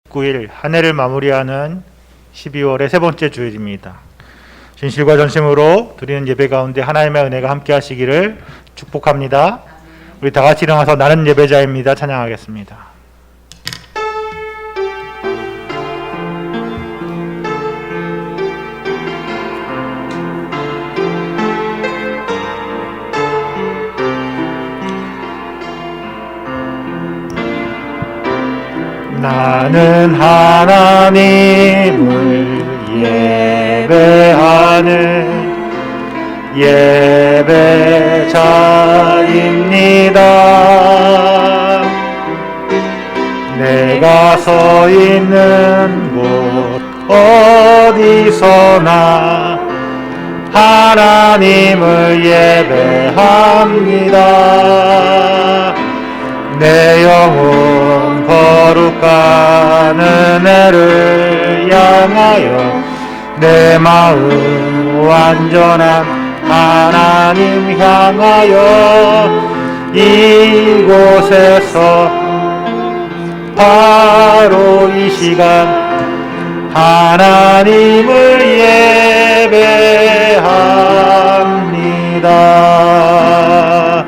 9일 한 해를 마무리하는 12월의 세 번째 주일입니다. 진실과 전심으로 드리는 예배 가운데 하나님의 은혜가 함께 하시기를 축복합니다. 우리 다 같이 일어나서 나는 예배자입니다. 찬양하겠습니다. 나는 하나님을 예배하는 예배자입니다. 내가 서 있는 곳 어디서나 하나님을 예배합니다. 내 영혼 거룩한 은혜를 향하여 내 마음 완전한 하나님 향하여 이곳에서 바로 이 시간 하나님을 예배합니다.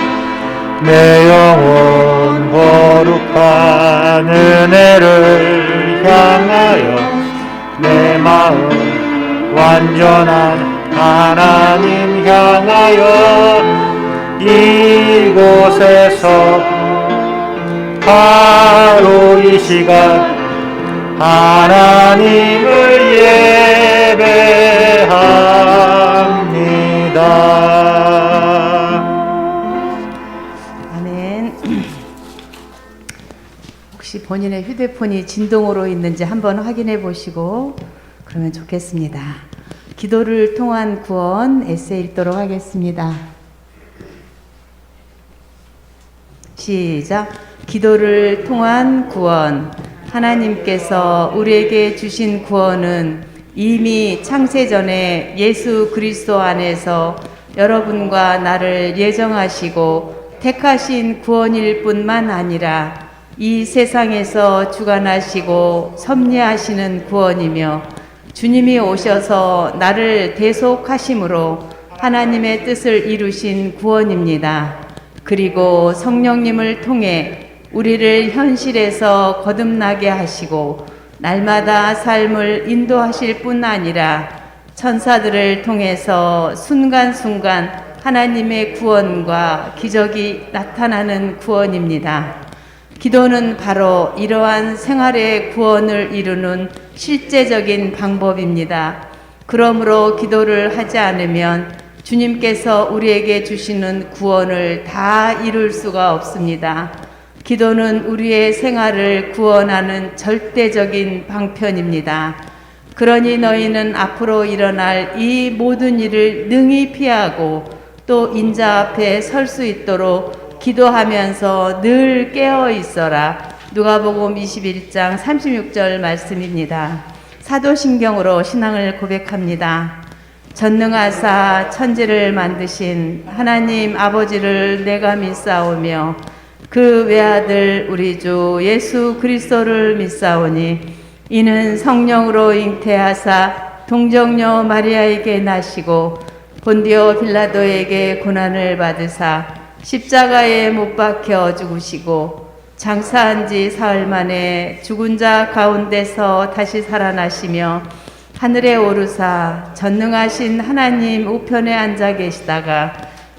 내 영혼 거룩한 은혜를 향하여 내 마음 완전한 하나님 향하여 이곳에서 바로 이 시간 하나님을 예배합니다. 아멘. 혹시 본인의 휴대폰이 진동으로 있는지 한번 확인해 보시고 그러면 좋겠습니다. 기도를 통한 구원 에세이 읽도록 하겠습니다. 시작. 기도를 통한 구원. 하나님께서 우리에게 주신 구원은 이미 창세전에 예수 그리스도 안에서 여러분과 나를 예정하시고 택하신 구원일 뿐만 아니라 이 세상에서 주관하시고 섭리하시는 구원이며 주님이 오셔서 나를 대속하심으로 하나님의 뜻을 이루신 구원입니다. 그리고 성령님을 통해 우리를 현실에서 거듭나게 하시고 날마다 삶을 인도하실 뿐 아니라 천사들을 통해서 순간순간 하나님의 구원과 기적이 나타나는 구원입니다. 기도는 바로 이러한 생활의 구원을 이루는 실제적인 방법입니다. 그러므로 기도를 하지 않으면 주님께서 우리에게 주시는 구원을 다 이룰 수가 없습니다. 기도는 우리의 생활을 구원하는 절대적인 방편입니다. 그러니 너희는 앞으로 일어날 이 모든 일을 능히 피하고 또 인자 앞에 설 수 있도록 기도하면서 늘 깨어 있어라. 누가복음 21장 36절 말씀입니다. 사도신경으로 신앙을 고백합니다. 전능하사 천지를 만드신 하나님 아버지를 내가 믿사오며 그 외아들 우리 주 예수 그리스도를 믿사오니 이는 성령으로 잉태하사 동정녀 마리아에게 나시고 본디오 빌라도에게 고난을 받으사 십자가에 못 박혀 죽으시고 장사한 지 사흘 만에 죽은 자 가운데서 다시 살아나시며 하늘에 오르사 전능하신 하나님 우편에 앉아 계시다가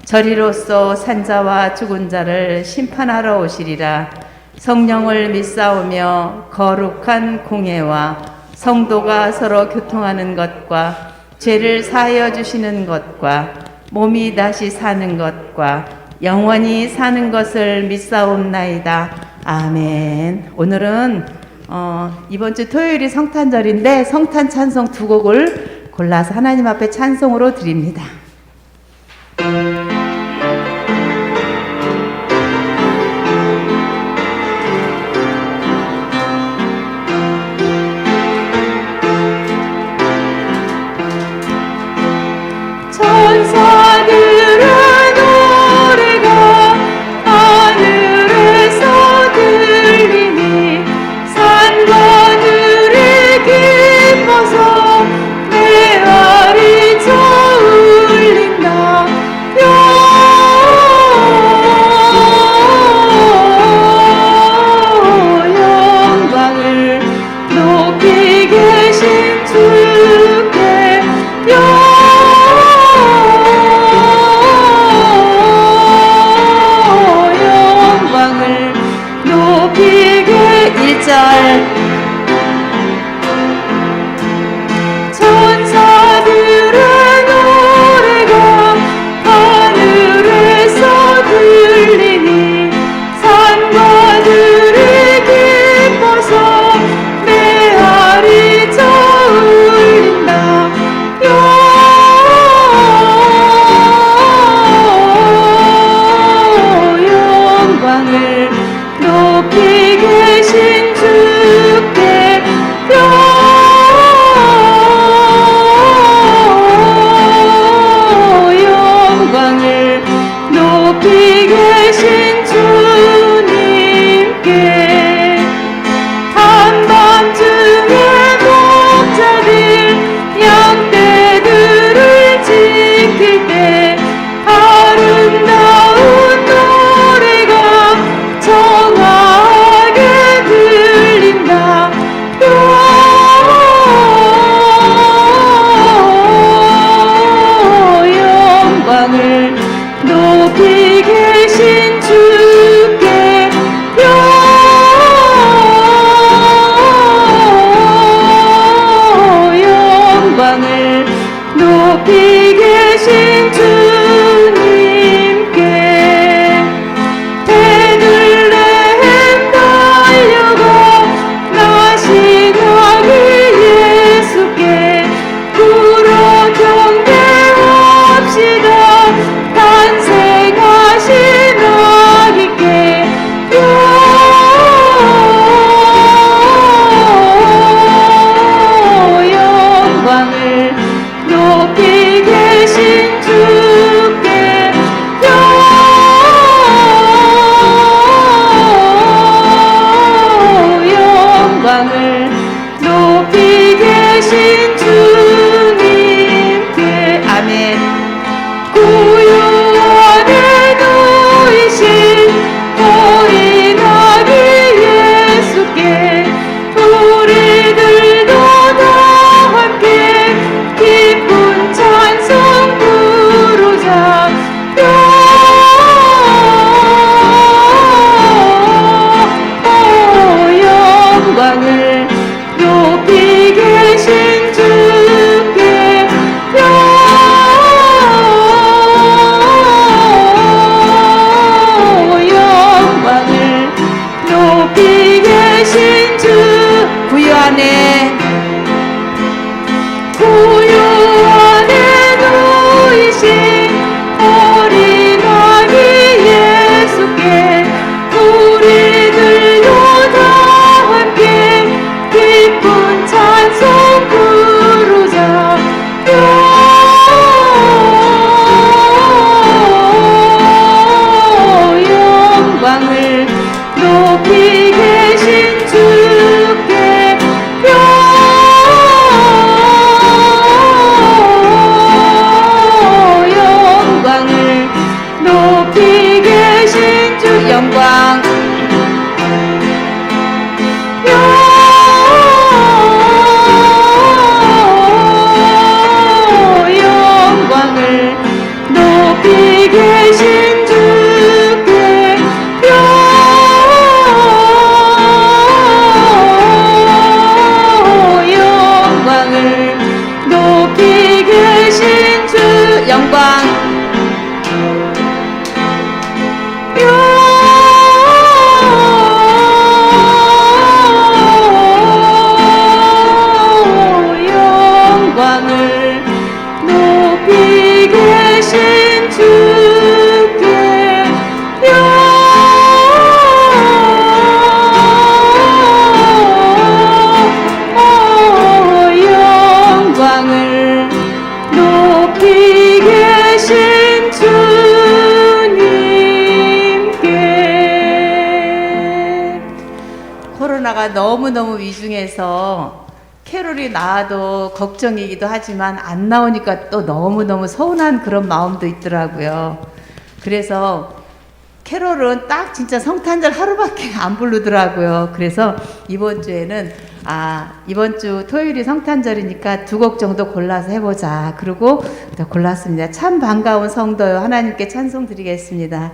저리로서 산자와 죽은 자를 심판하러 오시리라. 성령을 믿사오며 거룩한 공회와 성도가 서로 교통하는 것과 죄를 사하여 주시는 것과 몸이 다시 사는 것과 영원히 사는 것을 믿사옵나이다. 아멘. 오늘은 이번 주 토요일이 성탄절인데 성탄 찬송 두 곡을 골라서 하나님 앞에 찬송으로 드립니다. 산과 1절 천사들의 노래가 하늘에서 들리니 산과들이 기뻐서 메아리 저울린다 영광을 높이 계신 주께 영광을 높이 계신 주님께 한밤중에 목자들 양떼들을 지킬 때 아름다운 노래가 정확하게 들린다 영광을 높이 계신 주께 영광을 높이 계신 주님께 베들레헴 달려가 나시나기 예수께 불어 경배합시다 탄생하신 아기께 영광을 높이 계신 주께 영광을 높이 계신 주님께 아멘 구유 안에 누이신 어린 아기 예수께 우리들도 다 함께 기쁜 찬송 부르자 영광을 높이 계신 주께 영광을 높이 계신 주 구유 안에 누이신 어린 아기 예수께 우리들도 다 함께 기쁜 찬송 부르자 영광을 높이 계신 주께 영광을 높이 계신 주 영광 영광을 높이 계신 주께 영광을 높이 계신 주 영광 영광을 높이 계신 주께 영광을 높이 계신 주님께 코로나가 너무너무 위중해서 캐롤이 나와도 걱정이기도 하지만 안 나오니까 또 너무너무 서운한 그런 마음도 있더라고요. 그래서 캐롤은 딱 진짜 성탄절 하루밖에 안 부르더라고요. 그래서 이번 주에는 이번 주 토요일이 성탄절이니까 두 곡 정도 골라서 해보자. 그리고 골랐습니다. 참 반가운 성도요. 하나님께 찬송 드리겠습니다.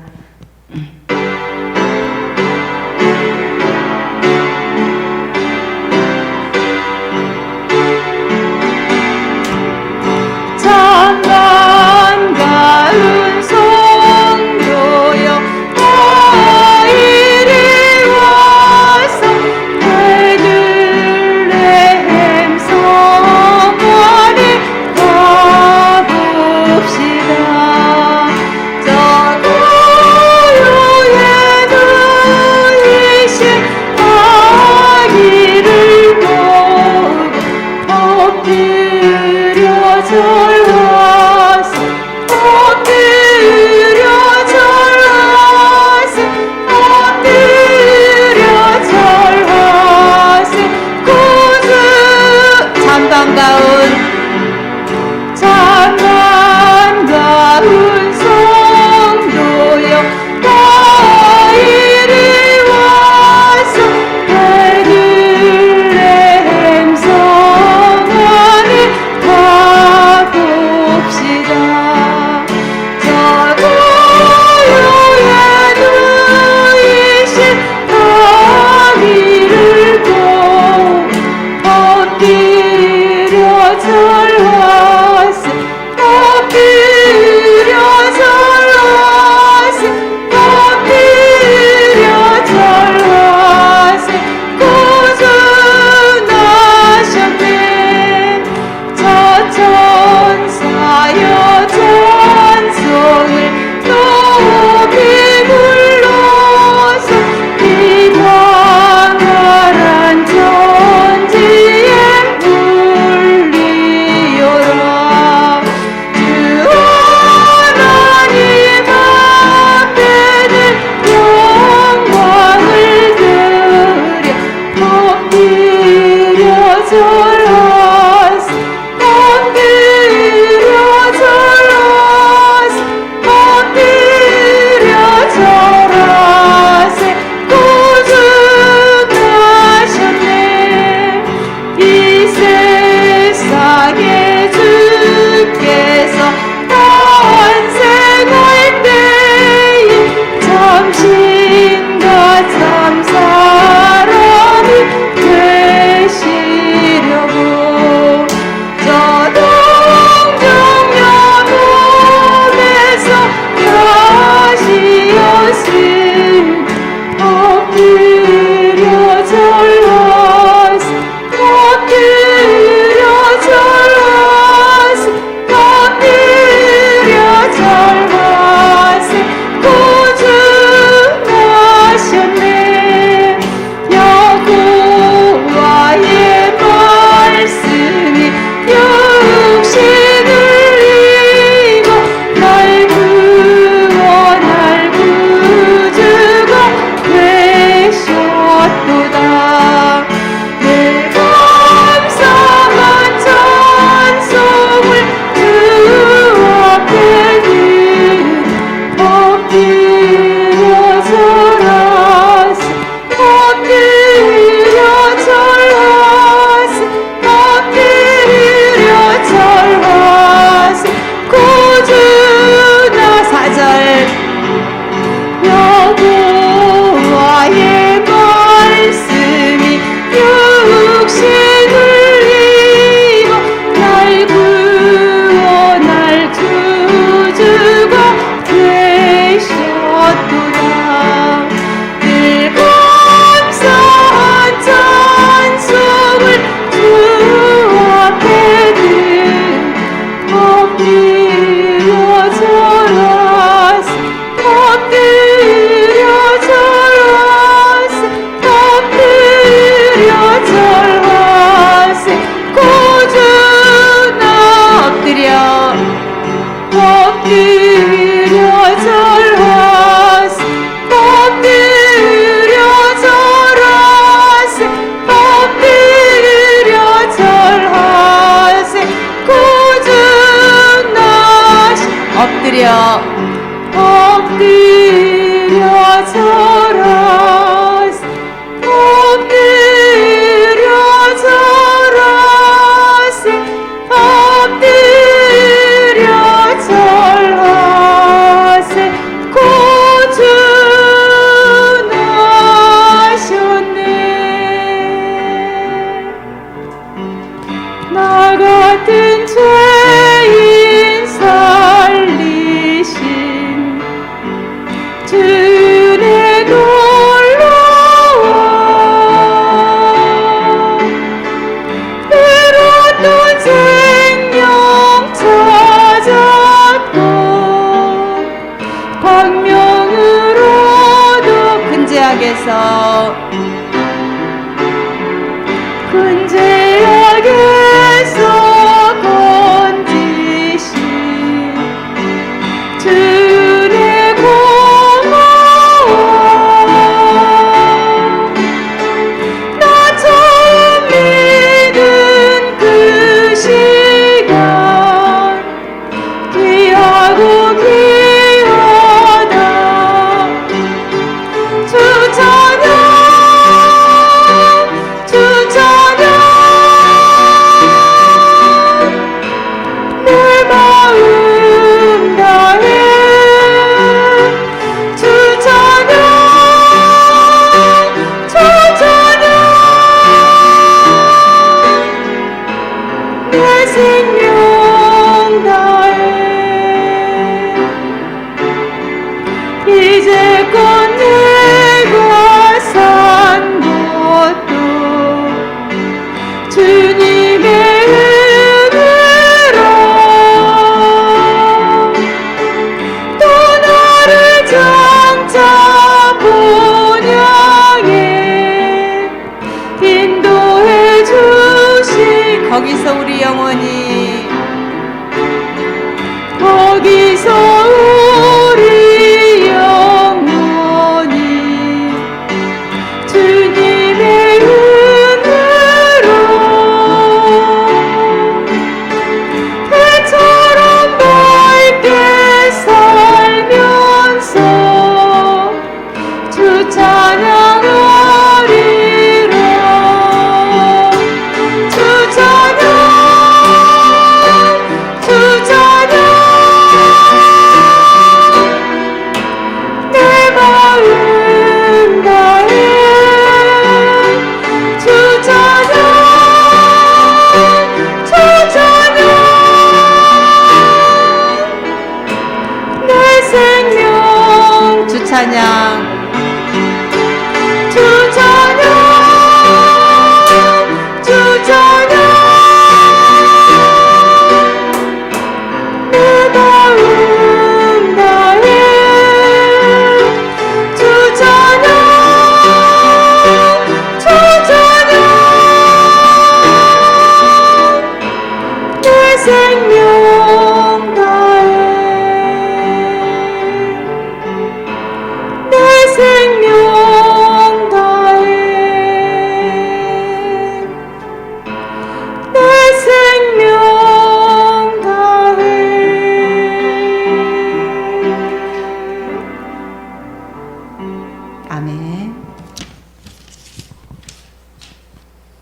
절하세 엎드려 절하세 엎드려 절하세 구주하셨네 이 세상에 주께서 탄생할 때에 참신과 참 사람이 되시려고 저 동정녀 몸에서 가시었으니 엎드려 절하세 엎드려 절하세 엎드려 절하세 구주 나셨네 여호와의 말씀이 육신을 입어 날 구원할 구주가 되셨도다 내 감사한 찬송을 주 앞에 드리 엎드려 절하세 엎드려 절하세 엎드려 절하세 구주나 사절 여호와의 말씀이 육신을 입어 날 구원할 구주가 되셨도다 늘 감사한 찬송을 주 앞에 드리 엎드려 절하세 엎드려 절하세 엎드려 절하세 구주나 엎드려 절하세 엎드려 절하세 엎드려 절하세 구주나 엎드려 절하세 엎드려 절하세 엎드려 절하세 구주 나셨네 나 같은 죄인 살리신 주의 놀라워 때로던 생명 찾았고 광명으로도 근제하게서 건지신 주의 고마워 나 처음 믿은 그 시간 귀하고 귀하다 주 찬양 내 마음 다해 주 찬양 내 생명 다해 이제껏 내가 산 것도 주님의 은혜로 또 나를 장차 본향에 인도해 주시 거기서 우리 영혼이 거기서 우리 영혼이 주님의 은혜로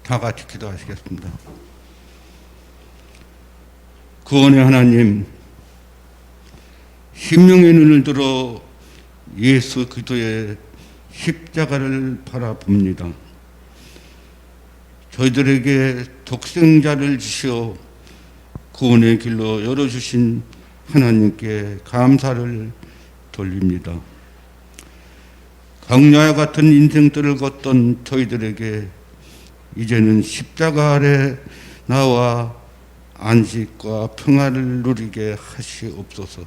다 같이 기도하시겠습니다. 구원의 하나님, 심령의 눈을 들어 예수 그리스도의 십자가를 바라봅니다. 저희들에게 독생자를 주시어 구원의 길로 열어주신 하나님께 감사를 돌립니다. 광야와 같은 인생들을 걷던 저희들에게 이제는 십자가 아래 나와 안식과 평화를 누리게 하시옵소서.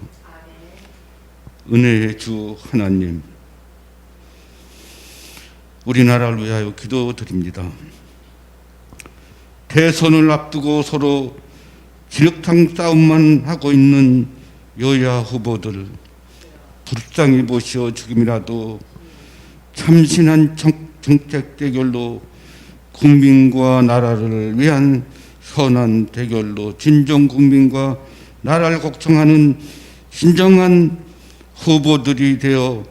은혜의 주 하나님, 우리나라를 위하여 기도드립니다. 대선을 앞두고 서로 진흙탕 싸움만 하고 있는 여야 후보들 불쌍히 보시어 지금이라도 참신한 정책 대결로 국민과 나라를 위한 선한 대결로 진정 국민과 나라를 걱정하는 진정한 후보들이 되어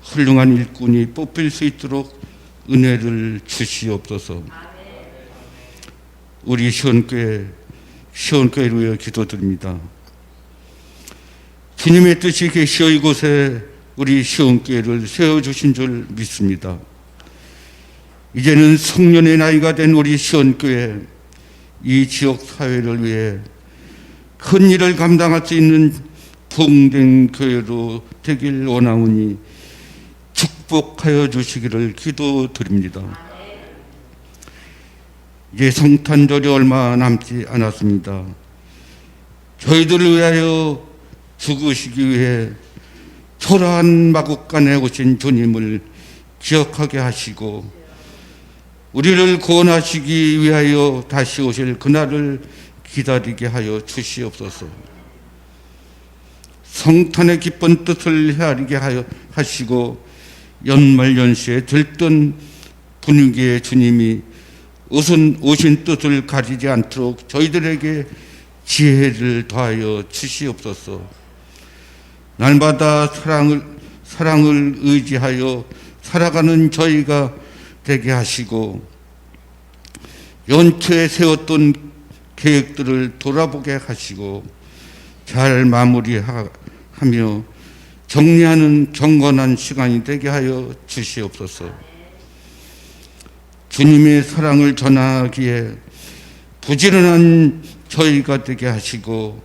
훌륭한 일꾼이 뽑힐 수 있도록 은혜를 주시옵소서. 우리 시온교회를 위해 기도드립니다. 주님의 뜻이 계시어 이곳에 우리 시온교회를 세워주신 줄 믿습니다. 이제는 성년의 나이가 된 우리 시온교회, 이 지역 사회를 위해 큰 일을 감당할 수 있는 부흥된 교회로 되길 원하오니 축복하여 주시기를 기도드립니다. 이제 성탄절이 얼마 남지 않았습니다. 저희들을 위하여 죽으시기 위해 초라한 마국간에 오신 주님을 기억하게 하시고 우리를 구원하시기 위하여 다시 오실 그날을 기다리게 하여 주시옵소서. 성탄의 기쁜 뜻을 헤아리게 하여 하시고 연말연시에 들뜬 분위기에 주님이 오신 뜻을 가리지 않도록 저희들에게 지혜를 더하여 주시옵소서. 날마다 사랑을 의지하여 살아가는 저희가 되게 하시고 연초에 세웠던 계획들을 돌아보게 하시고 잘 마무리하며 정리하는 경건한 시간이 되게 하여 주시옵소서. 주님의 사랑을 전하기에 부지런한 저희가 되게 하시고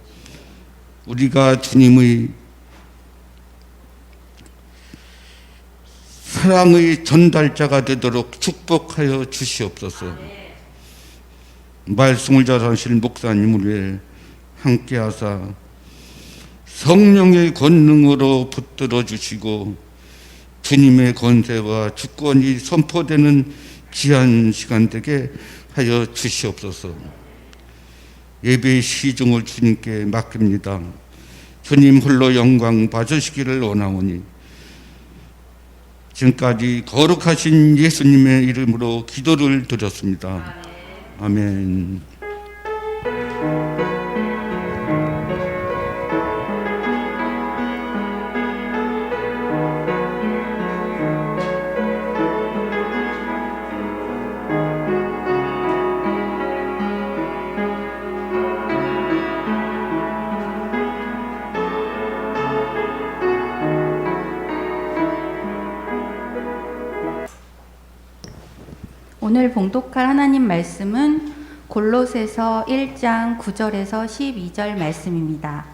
우리가 주님의 사랑의 전달자가 되도록 축복하여 주시옵소서. 말씀을 전하실 목사님을 위해 함께하사 성령의 권능으로 붙들어 주시고 주님의 권세와 주권이 선포되는 귀한 시간 되게 하여 주시옵소서. 예배의 시중을 주님께 맡깁니다. 주님 홀로 영광 받으시기를 원하오니 지금까지 거룩하신 예수님의 이름으로 기도를 드렸습니다. 아멘. 오늘 봉독할 하나님 말씀은 골로새서 1장 9절에서 12절 말씀입니다.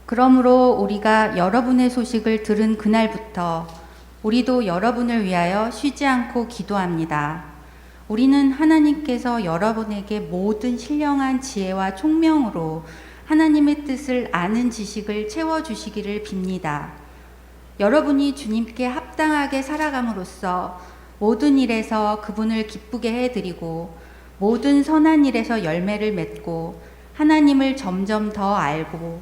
그러므로 우리가 여러분의 소식을 들은 그날부터 우리도 여러분을 위하여 쉬지 않고 기도합니다. 우리는 하나님께서 여러분에게 모든 신령한 지혜와 총명으로 하나님의 뜻을 아는 지식을 채워주시기를 빕니다. 여러분이 주님께 합당하게 살아감으로써 모든 일에서 그분을 기쁘게 해드리고 모든 선한 일에서 열매를 맺고 하나님을 점점 더 알고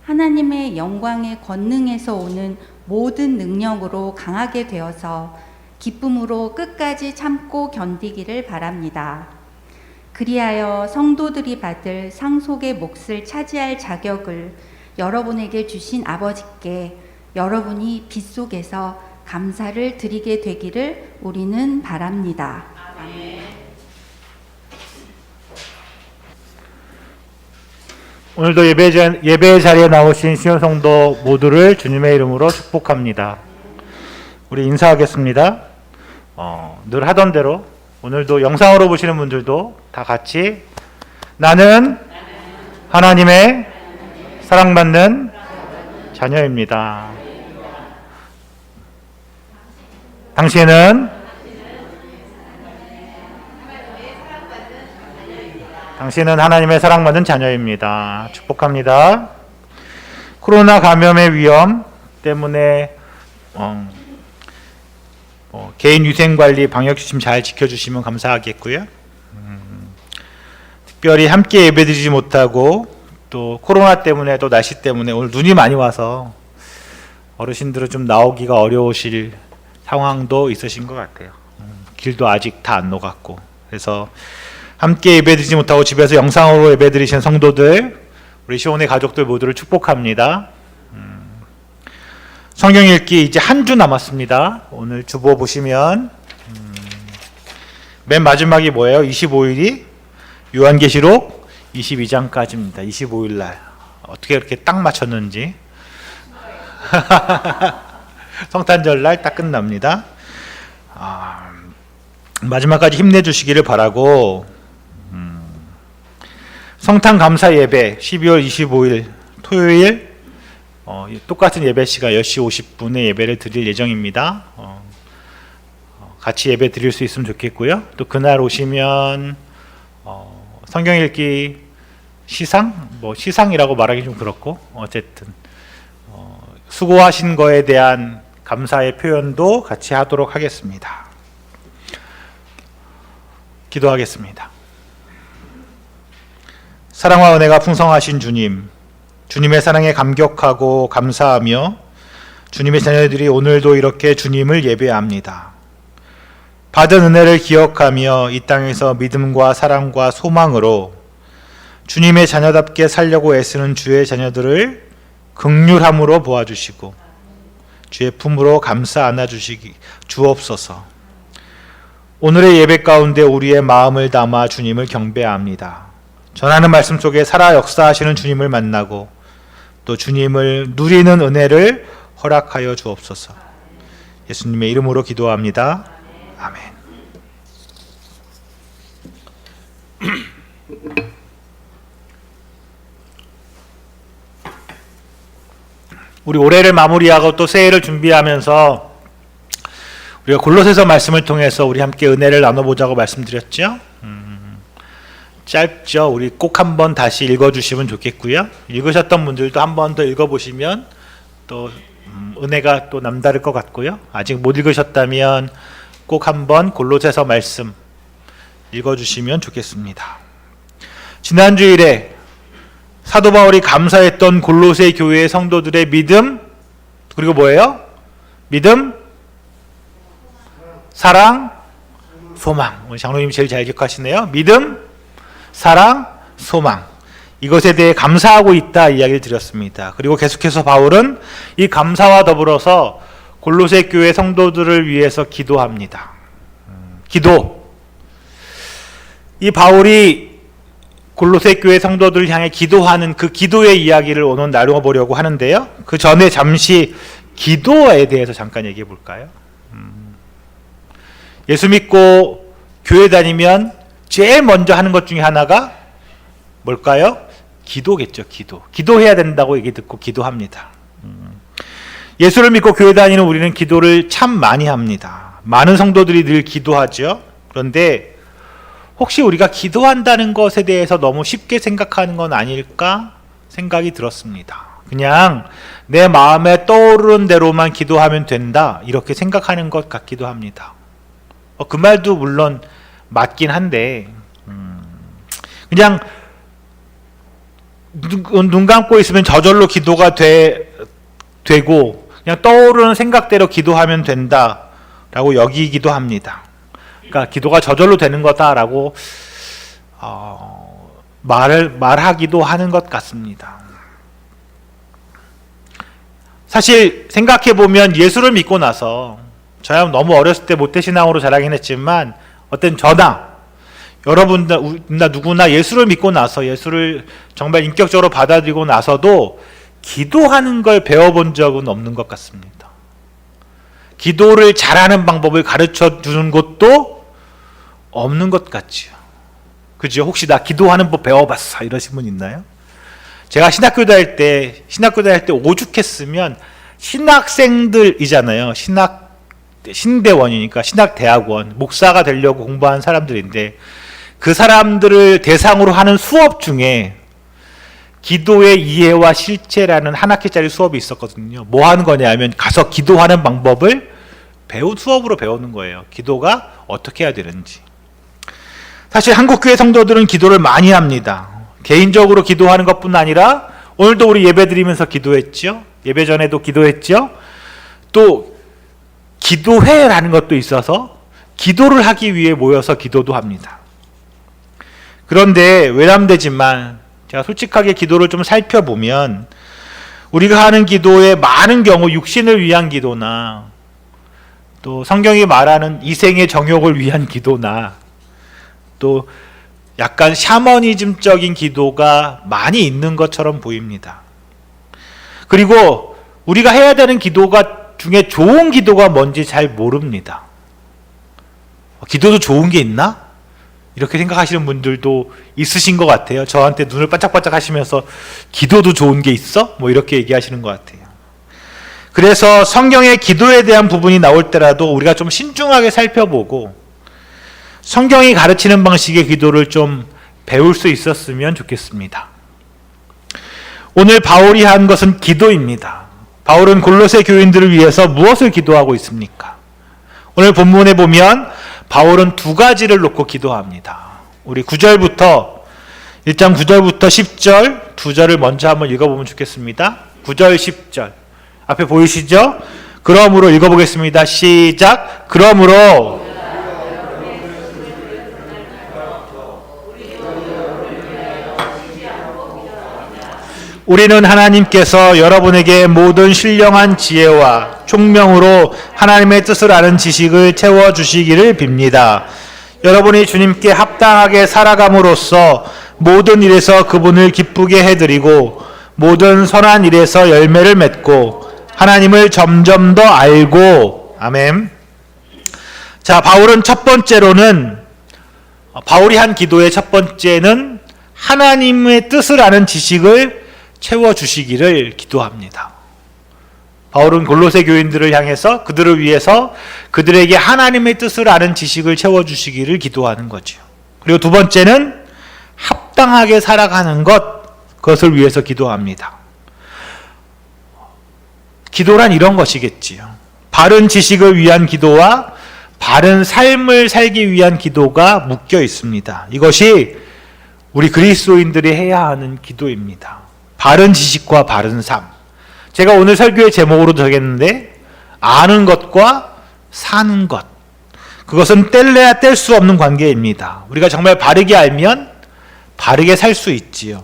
하나님의 영광의 권능에서 오는 모든 능력으로 강하게 되어서 기쁨으로 끝까지 참고 견디기를 바랍니다. 그리하여 성도들이 받을 상속의 몫을 차지할 자격을 여러분에게 주신 아버지께 여러분이 빛 속에서 감사를 드리게 되기를 우리는 바랍니다. 오늘도 예배 자리에 나오신 신요 성도 모두를 주님의 이름으로 축복합니다. 우리 인사하겠습니다. 늘 하던 대로 오늘도 영상으로 보시는 분들도 다 같이 나는 하나님의 사랑받는 자녀입니다. 당신은 하나님의 사랑받는 자녀입니다. 축복합니다. 코로나 감염의 위험 때문에 개인 위생관리 방역지침 잘 지켜주시면 감사하겠고요. 특별히 함께 예배드리지 못하고 또 코로나 때문에 또 날씨 때문에 오늘 눈이 많이 와서 어르신들은 좀 나오기가 어려우실 상황도 있으신 것 같아요. 길도 아직 다 안 녹았고 그래서 함께 예배드리지 못하고 집에서 영상으로 예배드리신 성도들, 우리 시온의 가족들 모두를 축복합니다. 성경 읽기 이제 한 주 남았습니다. 오늘 주보 보시면 맨 마지막이 뭐예요? 25일이 요한계시록 22장까지입니다. 25일 날 어떻게 이렇게 딱 맞췄는지 성탄절 날 딱 끝납니다. 마지막까지 힘내주시기를 바라고 성탄 감사 예배 12월 25일 토요일 똑같은 예배 시간 10시 50분에 예배를 드릴 예정입니다. 같이 예배 드릴 수 있으면 좋겠고요. 또 그날 오시면 성경 읽기 시상? 시상이라고 말하기 좀 그렇고 어쨌든 수고하신 거에 대한 감사의 표현도 같이 하도록 하겠습니다. 기도하겠습니다. 사랑과 은혜가 풍성하신 주님, 주님의 사랑에 감격하고 감사하며 주님의 자녀들이 오늘도 이렇게 주님을 예배합니다. 받은 은혜를 기억하며 이 땅에서 믿음과 사랑과 소망으로 주님의 자녀답게 살려고 애쓰는 주의 자녀들을 긍휼함으로 보아주시고 주의 품으로 감싸 안아주시기 주옵소서. 오늘의 예배 가운데 우리의 마음을 담아 주님을 경배합니다. 전하는 말씀 속에 살아 역사하시는 주님을 만나고 또 주님을 누리는 은혜를 허락하여 주옵소서. 예수님의 이름으로 기도합니다. 아멘. 우리 올해를 마무리하고 또 새해를 준비하면서 우리가 골로새서 말씀을 통해서 우리 함께 은혜를 나눠보자고 말씀드렸죠. 짧죠. 우리 꼭 한번 다시 읽어주시면 좋겠고요. 읽으셨던 분들도 한번 더 읽어보시면 또 은혜가 또 남다를 것 같고요. 아직 못 읽으셨다면 꼭 한번 골로새서 말씀 읽어주시면 좋겠습니다. 지난 주일에 사도 바울이 감사했던 골로새 교회의 성도들의 믿음, 그리고 뭐예요? 믿음, 사랑, 소망. 우리 장로님이 제일 잘 기억하시네요. 믿음, 사랑, 소망. 이것에 대해 감사하고 있다 이야기를 드렸습니다. 그리고 계속해서 바울은 이 감사와 더불어서 골로새 교회 성도들을 위해서 기도합니다. 기도. 이 바울이 골로새 교회 성도들을 향해 기도하는 그 기도의 이야기를 오늘 나눠보려고 하는데요. 그 전에 잠시 기도에 대해서 잠깐 얘기해 볼까요? 예수 믿고 교회 다니면 제일 먼저 하는 것 중에 하나가 뭘까요? 기도겠죠. 기도해야 된다고 얘기 듣고 기도합니다. 예수를 믿고 교회 다니는 우리는 기도를 참 많이 합니다. 많은 성도들이 늘 기도하죠. 그런데 혹시 우리가 기도한다는 것에 대해서 너무 쉽게 생각하는 건 아닐까 생각이 들었습니다. 그냥 내 마음에 떠오르는 대로만 기도하면 된다 이렇게 생각하는 것 같기도 합니다. 그 말도 물론 맞긴 한데 그냥 눈 감고 있으면 저절로 기도가 되고 그냥 떠오르는 생각대로 기도하면 된다라고 여기기도 합니다. 그러니까 기도가 저절로 되는 거다라고 말하기도 하는 것 같습니다. 사실 생각해보면 예수를 믿고 나서 저야 너무 어렸을 때 모태신앙으로 자라긴 했지만 어떤 저나 여러분나 누구나 예수를 믿고 나서 예수를 정말 인격적으로 받아들이고 나서도 기도하는 걸 배워본 적은 없는 것 같습니다. 기도를 잘하는 방법을 가르쳐 주는 것도 없는 것 같지요. 그죠? 혹시 나 기도하는 법 배워봤어 이러신 분 있나요? 제가 신학교 다닐 때 오죽했으면 신학생들이잖아요. 신대원이니까 신학대학원 목사가 되려고 공부한 사람들인데 그 사람들을 대상으로 하는 수업 중에 기도의 이해와 실체라는 한 학기짜리 수업이 있었거든요. 뭐 하는 거냐면 가서 기도하는 방법을 수업으로 배우는 거예요. 기도가 어떻게 해야 되는지. 사실 한국교회 성도들은 기도를 많이 합니다. 개인적으로 기도하는 것뿐 아니라 오늘도 우리 예배 드리면서 기도했죠. 예배 전에도 기도했죠. 또 기도회라는 것도 있어서 기도를 하기 위해 모여서 기도도 합니다. 그런데 외람되지만 제가 솔직하게 기도를 좀 살펴보면 우리가 하는 기도의 많은 경우 육신을 위한 기도나 또 성경이 말하는 이생의 정욕을 위한 기도나 또 약간 샤머니즘적인 기도가 많이 있는 것처럼 보입니다. 그리고 우리가 해야 되는 기도가 중에 좋은 기도가 뭔지 잘 모릅니다. 기도도 좋은 게 있나? 이렇게 생각하시는 분들도 있으신 것 같아요. 저한테 눈을 반짝반짝 하시면서 기도도 좋은 게 있어? 뭐 이렇게 얘기하시는 것 같아요. 그래서 성경의 기도에 대한 부분이 나올 때라도 우리가 좀 신중하게 살펴보고 성경이 가르치는 방식의 기도를 좀 배울 수 있었으면 좋겠습니다. 오늘 바울이 한 것은 기도입니다. 바울은 골로새 교인들을 위해서 무엇을 기도하고 있습니까? 오늘 본문에 보면 바울은 두 가지를 놓고 기도합니다. 우리 9절부터 1장 9절부터 10절 두 절을 먼저 한번 읽어보면 좋겠습니다. 9절 10절 앞에 보이시죠? 그러므로 읽어보겠습니다. 시작. 그러므로 우리는 하나님께서 여러분에게 모든 신령한 지혜와 총명으로 하나님의 뜻을 아는 지식을 채워주시기를 빕니다. 여러분이 주님께 합당하게 살아감으로써 모든 일에서 그분을 기쁘게 해드리고 모든 선한 일에서 열매를 맺고 하나님을 점점 더 알고 아멘. 자, 바울은 첫 번째로는 바울이 한 기도의 첫 번째는 하나님의 뜻을 아는 지식을 채워주시기를 기도합니다. 바울은 골로새 교인들을 향해서 그들을 위해서 그들에게 하나님의 뜻을 아는 지식을 채워주시기를 기도하는 거죠. 그리고 두 번째는 합당하게 살아가는 그것을 위해서 기도합니다. 기도란 이런 것이겠지요. 바른 지식을 위한 기도와 바른 삶을 살기 위한 기도가 묶여 있습니다. 이것이 우리 그리스도인들이 해야 하는 기도입니다. 바른 지식과 바른 삶. 제가 오늘 설교의 제목으로 정했는데 아는 것과 사는 것. 그것은 뗄래야 뗄 수 없는 관계입니다. 우리가 정말 바르게 알면 바르게 살 수 있지요.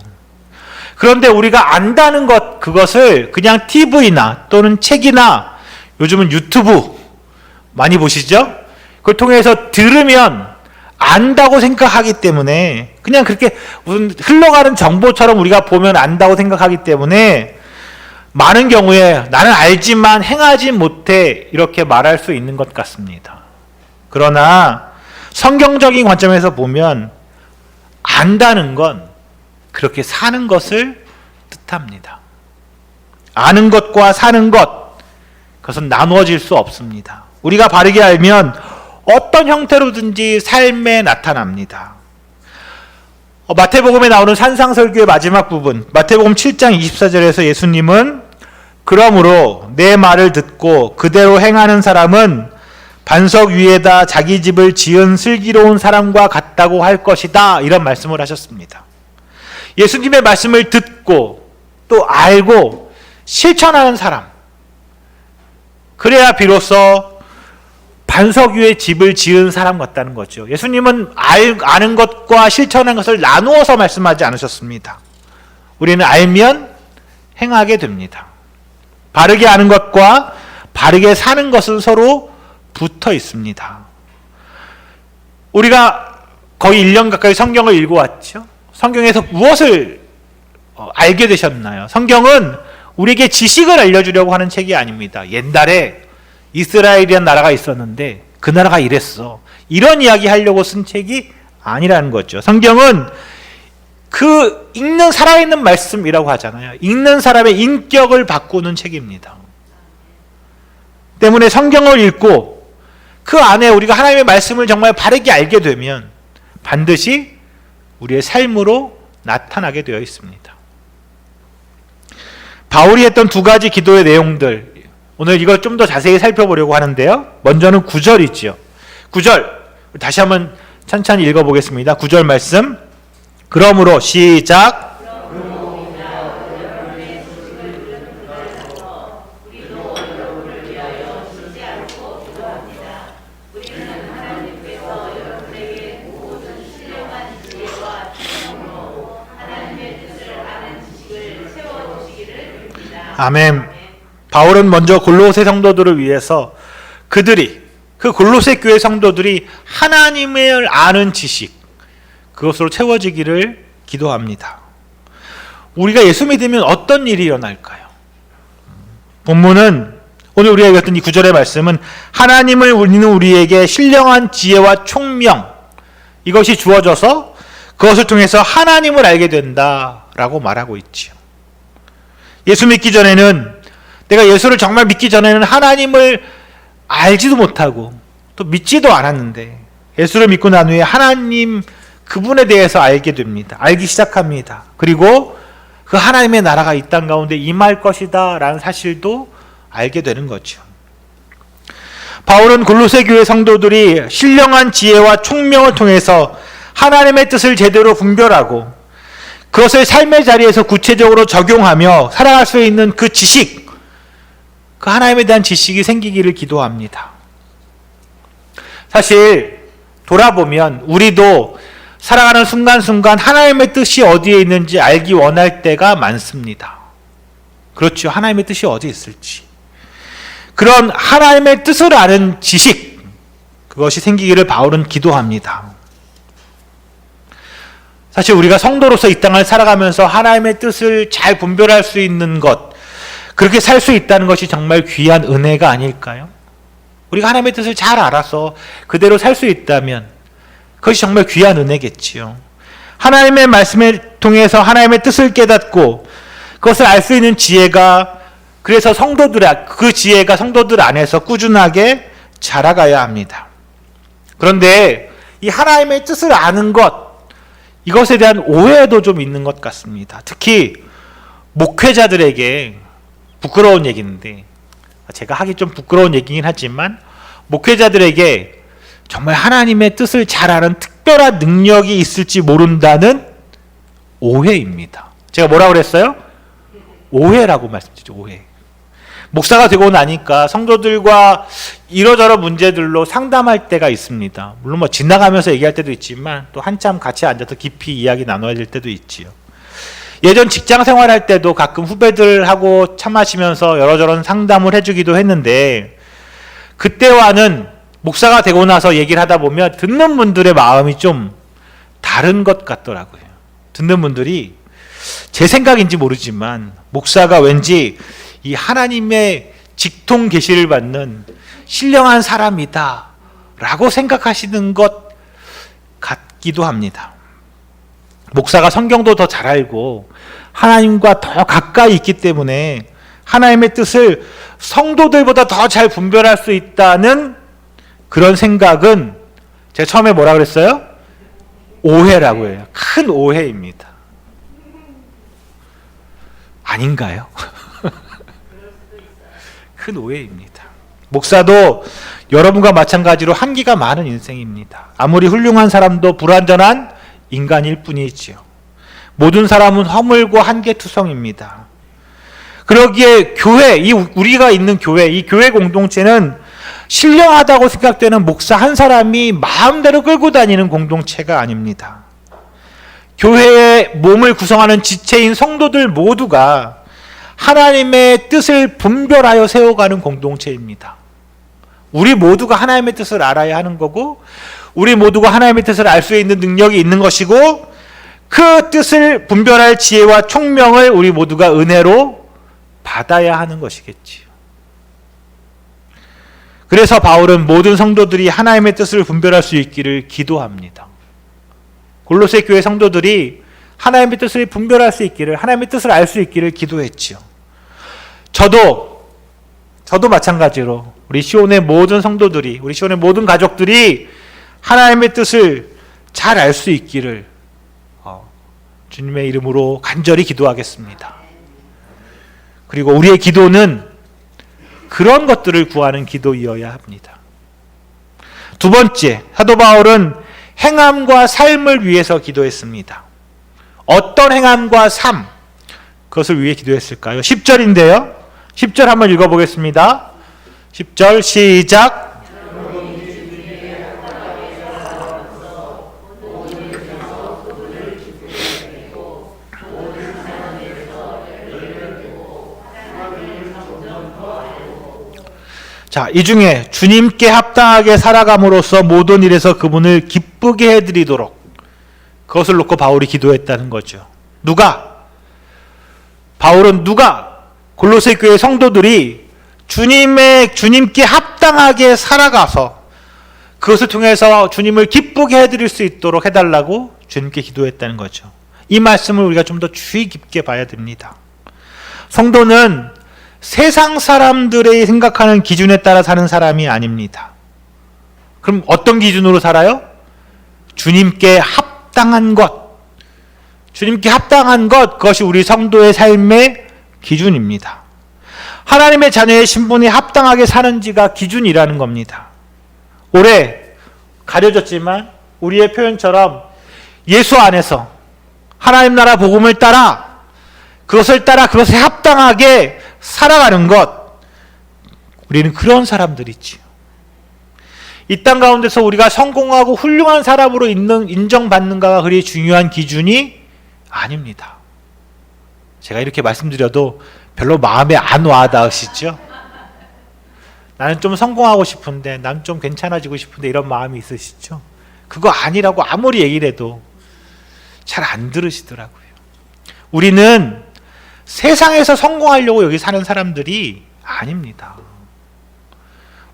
그런데 우리가 안다는 그것을 그냥 TV나 또는 책이나 요즘은 유튜브 많이 보시죠? 그걸 통해서 들으면 안다고 생각하기 때문에 그냥 그렇게 무슨 흘러가는 정보처럼 우리가 보면 안다고 생각하기 때문에 많은 경우에 나는 알지만 행하지 못해 이렇게 말할 수 있는 것 같습니다. 그러나 성경적인 관점에서 보면 안다는 건 그렇게 사는 것을 뜻합니다. 아는 것과 사는 것, 그것은 나누어질 수 없습니다. 우리가 바르게 알면 어떤 형태로든지 삶에 나타납니다. 마태복음에 나오는 산상설교의 마지막 부분, 마태복음 7장 24절에서 예수님은 그러므로 내 말을 듣고 그대로 행하는 사람은 반석 위에다 자기 집을 지은 슬기로운 사람과 같다고 할 것이다, 이런 말씀을 하셨습니다. 예수님의 말씀을 듣고 또 알고 실천하는 사람, 그래야 비로소 반석 위에 집을 지은 사람 같다는 거죠. 예수님은 아는 것과 실천하는 것을 나누어서 말씀하지 않으셨습니다. 우리는 알면 행하게 됩니다. 바르게 아는 것과 바르게 사는 것은 서로 붙어 있습니다. 우리가 거의 1년 가까이 성경을 읽어왔죠. 성경에서 무엇을 알게 되셨나요? 성경은 우리에게 지식을 알려주려고 하는 책이 아닙니다. 옛날에 이스라엘이라는 나라가 있었는데 그 나라가 이랬어. 이런 이야기 하려고 쓴 책이 아니라는 거죠. 성경은 그 읽는 살아있는 말씀이라고 하잖아요. 읽는 사람의 인격을 바꾸는 책입니다. 때문에 성경을 읽고 그 안에 우리가 하나님의 말씀을 정말 바르게 알게 되면 반드시 우리의 삶으로 나타나게 되어 있습니다. 바울이 했던 두 가지 기도의 내용들, 오늘 이걸 좀 더 자세히 살펴보려고 하는데요. 먼저는 9절이죠. 9절 다시 한번 천천히 읽어보겠습니다. 9절 말씀. 그러므로 시작. 아멘. 바울은 먼저 골로새 성도들을 위해서 그들이 그 골로새 교회 성도들이 하나님을 아는 지식 그것으로 채워지기를 기도합니다. 우리가 예수 믿으면 어떤 일이 일어날까요? 본문은 오늘 우리가 읽었던 이 9절의 말씀은 하나님을 우리는 우리에게 신령한 지혜와 총명 이것이 주어져서 그것을 통해서 하나님을 알게 된다라고 말하고 있지요. 예수 믿기 전에는 내가 예수를 정말 믿기 전에는 하나님을 알지도 못하고 또 믿지도 않았는데 예수를 믿고 난 후에 하나님 그분에 대해서 알게 됩니다. 알기 시작합니다. 그리고 그 하나님의 나라가 이 땅 가운데 임할 것이다 라는 사실도 알게 되는 거죠. 바울은 골로새 교회 성도들이 신령한 지혜와 총명을 통해서 하나님의 뜻을 제대로 분별하고 그것을 삶의 자리에서 구체적으로 적용하며 살아갈 수 있는 그 지식, 그 하나님에 대한 지식이 생기기를 기도합니다. 사실 돌아보면 우리도 살아가는 순간순간 하나님의 뜻이 어디에 있는지 알기 원할 때가 많습니다. 그렇죠. 하나님의 뜻이 어디에 있을지. 그런 하나님의 뜻을 아는 지식, 그것이 생기기를 바울은 기도합니다. 사실 우리가 성도로서 이 땅을 살아가면서 하나님의 뜻을 잘 분별할 수 있는 것, 그렇게 살 수 있다는 것이 정말 귀한 은혜가 아닐까요? 우리가 하나님의 뜻을 잘 알아서 그대로 살 수 있다면 그것이 정말 귀한 은혜겠지요. 하나님의 말씀을 통해서 하나님의 뜻을 깨닫고 그것을 알 수 있는 지혜가 그래서 그 지혜가 성도들 안에서 꾸준하게 자라가야 합니다. 그런데 이 하나님의 뜻을 아는 것, 이것에 대한 오해도 좀 있는 것 같습니다. 특히 목회자들에게 부끄러운 얘기인데, 제가 하기 좀 부끄러운 얘기긴 하지만 목회자들에게 정말 하나님의 뜻을 잘 아는 특별한 능력이 있을지 모른다는 오해입니다. 제가 뭐라고 그랬어요? 오해라고 말씀드리죠. 오해. 목사가 되고 나니까 성도들과 이러저러 문제들로 상담할 때가 있습니다. 물론 뭐 지나가면서 얘기할 때도 있지만 또 한참 같이 앉아서 깊이 이야기 나눠야 될 때도 있지요. 예전 직장 생활할 때도 가끔 후배들하고 차 마시면서 여러저런 상담을 해주기도 했는데 그때와는 목사가 되고 나서 얘기를 하다 보면 듣는 분들의 마음이 좀 다른 것 같더라고요. 듣는 분들이 제 생각인지 모르지만 목사가 왠지 이 하나님의 직통 계시를 받는 신령한 사람이다 라고 생각하시는 것 같기도 합니다. 목사가 성경도 더 잘 알고 하나님과 더 가까이 있기 때문에 하나님의 뜻을 성도들보다 더 잘 분별할 수 있다는 그런 생각은 제가 처음에 뭐라 그랬어요? 오해라고 해요. 큰 오해입니다. 아닌가요? 큰 오해입니다. 목사도 여러분과 마찬가지로 한계가 많은 인생입니다. 아무리 훌륭한 사람도 불완전한 인간일 뿐이지요. 모든 사람은 허물고 한계투성입니다. 그러기에 우리가 있는 교회, 이 교회 공동체는 신령하다고 생각되는 목사 한 사람이 마음대로 끌고 다니는 공동체가 아닙니다. 교회의 몸을 구성하는 지체인 성도들 모두가 하나님의 뜻을 분별하여 세워가는 공동체입니다. 우리 모두가 하나님의 뜻을 알아야 하는 거고, 우리 모두가 하나님의 뜻을 알 수 있는 능력이 있는 것이고, 그 뜻을 분별할 지혜와 총명을 우리 모두가 은혜로 받아야 하는 것이겠지요. 그래서 바울은 모든 성도들이 하나님의 뜻을 분별할 수 있기를 기도합니다. 골로새 교회 성도들이 하나님의 뜻을 분별할 수 있기를, 하나님의 뜻을 알 수 있기를 기도했지요. 저도 마찬가지로 우리 시온의 모든 성도들이, 우리 시온의 모든 가족들이 하나님의 뜻을 잘 알 수 있기를 주님의 이름으로 간절히 기도하겠습니다. 그리고 우리의 기도는 그런 것들을 구하는 기도이어야 합니다. 두 번째, 사도 바울은 행함과 삶을 위해서 기도했습니다. 어떤 행함과 삶, 그것을 위해 기도했을까요? 10절인데요. 10절 한번 읽어보겠습니다. 10절 시작. 자, 이 중에 주님께 합당하게 살아감으로써 모든 일에서 그분을 기쁘게 해드리도록, 그것을 놓고 바울이 기도했다는 거죠. 바울은 골로새 교회 성도들이 주님께 합당하게 살아가서 그것을 통해서 주님을 기쁘게 해드릴 수 있도록 해달라고 주님께 기도했다는 거죠. 이 말씀을 우리가 좀 더 주의 깊게 봐야 됩니다. 성도는 세상 사람들의 생각하는 기준에 따라 사는 사람이 아닙니다. 그럼 어떤 기준으로 살아요? 주님께 합당한 것, 그것이 우리 성도의 삶의 기준입니다. 하나님의 자녀의 신분이 합당하게 사는지가 기준이라는 겁니다. 올해 가려졌지만 우리의 표현처럼 예수 안에서 하나님 나라 복음을 따라 그것에 합당하게 살아가는 것, 우리는 그런 사람들이지요. 이 땅 가운데서 우리가 성공하고 훌륭한 사람으로 인정받는가가 그리 중요한 기준이 아닙니다. 제가 이렇게 말씀드려도 별로 마음에 안 와닿으시죠? 나는 좀 성공하고 싶은데, 난 좀 괜찮아지고 싶은데, 이런 마음이 있으시죠? 그거 아니라고 아무리 얘기를 해도 잘 안 들으시더라고요. 우리는 세상에서 성공하려고 여기 사는 사람들이 아닙니다.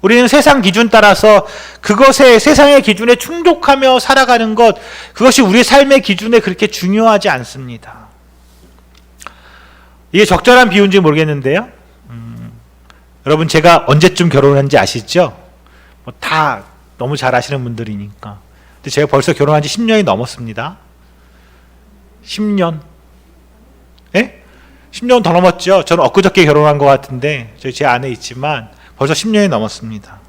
우리는 세상 기준 따라서 세상의 기준에 충족하며 살아가는 것, 그것이 우리 삶의 기준에 그렇게 중요하지 않습니다. 이게 적절한 비유인지 모르겠는데요. 여러분, 제가 언제쯤 결혼한지 아시죠? 다 너무 잘 아시는 분들이니까. 근데 제가 벌써 결혼한 지 10년이 넘었습니다. 10년. 예? 10년 더 넘었죠. 저는 엊그저께 결혼한 것 같은데, 제 아내 있지만 벌써 10년이 넘었습니다.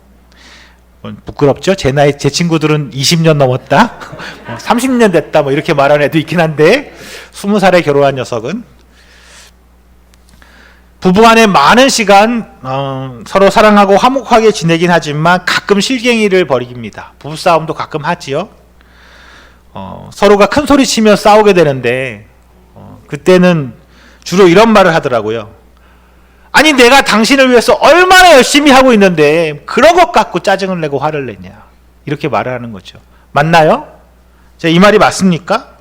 부끄럽죠? 제 친구들은 20년 넘었다, 30년 됐다, 이렇게 말하는 애도 있긴 한데, 20살에 결혼한 녀석은. 부부간에 많은 시간 서로 사랑하고 화목하게 지내긴 하지만 가끔 실갱이를 벌입니다. 부부싸움도 가끔 하지요. 서로가 큰 소리 치며 싸우게 되는데, 그때는 주로 이런 말을 하더라고요. 아니, 내가 당신을 위해서 얼마나 열심히 하고 있는데 그런 것 갖고 짜증을 내고 화를 내냐, 이렇게 말을 하는 거죠. 맞나요? 이 말이 맞습니까?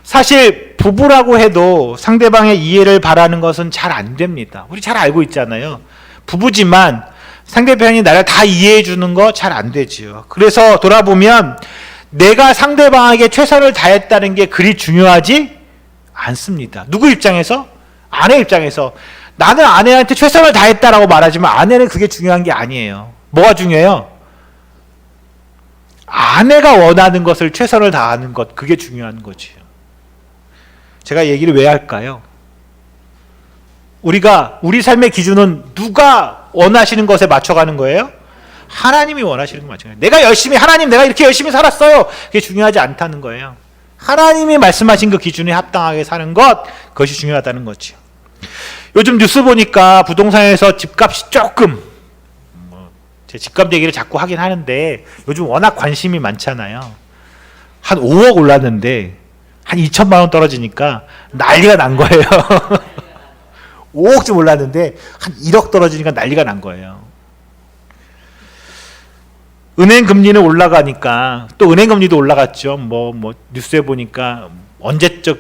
사실 부부라고 해도 상대방의 이해를 바라는 것은 잘 안 됩니다. 우리 잘 알고 있잖아요. 부부지만 상대방이 나를 다 이해해 주는 거 잘 안 되지요. 그래서 돌아보면 내가 상대방에게 최선을 다했다는 게 그리 중요하지 않습니다. 누구 입장에서? 아내 입장에서. 나는 아내한테 최선을 다했다라고 말하지만 아내는 그게 중요한 게 아니에요. 뭐가 중요해요? 아내가 원하는 것을 최선을 다하는 것, 그게 중요한 거지요. 제가 얘기를 왜 할까요? 우리 삶의 기준은 누가 원하시는 것에 맞춰가는 거예요? 하나님이 원하시는 거 맞춰가는 거예요. 내가 이렇게 열심히 살았어요, 그게 중요하지 않다는 거예요. 하나님이 말씀하신 그 기준에 합당하게 사는 것, 그것이 중요하다는 거죠. 요즘 뉴스 보니까 부동산에서 집값이 조금, 제 집값 얘기를 자꾸 하긴 하는데 요즘 워낙 관심이 많잖아요. 한 5억 올랐는데 한 2천만 원 떨어지니까 난리가 난 거예요. 5억쯤 올랐는데 한 1억 떨어지니까 난리가 난 거예요. 은행 금리는 올라가니까 또 은행 금리도 올라갔죠. 뭐 뉴스에 보니까 언제적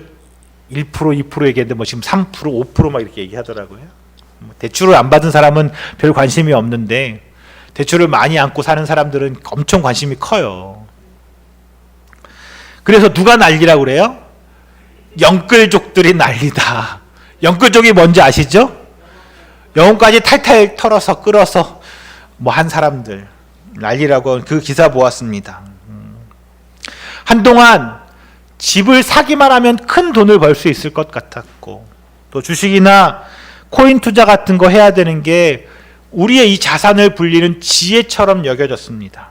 1% 2% 얘기했는데 뭐 지금 3% 5%막 이렇게 얘기하더라고요. 대출을 안 받은 사람은 별 관심이 없는데 대출을 많이 안고 사는 사람들은 엄청 관심이 커요. 그래서 누가 난리라고 그래요? 영끌족들이 난리다. 영끌족이 뭔지 아시죠? 영혼까지 탈탈 털어서 끌어서 뭐 한 사람들 난리라고 그 기사 보았습니다. 한동안 집을 사기만 하면 큰 돈을 벌 수 있을 것 같았고 또 주식이나 코인 투자 같은 거 해야 되는 게 우리의 이 자산을 불리는 지혜처럼 여겨졌습니다.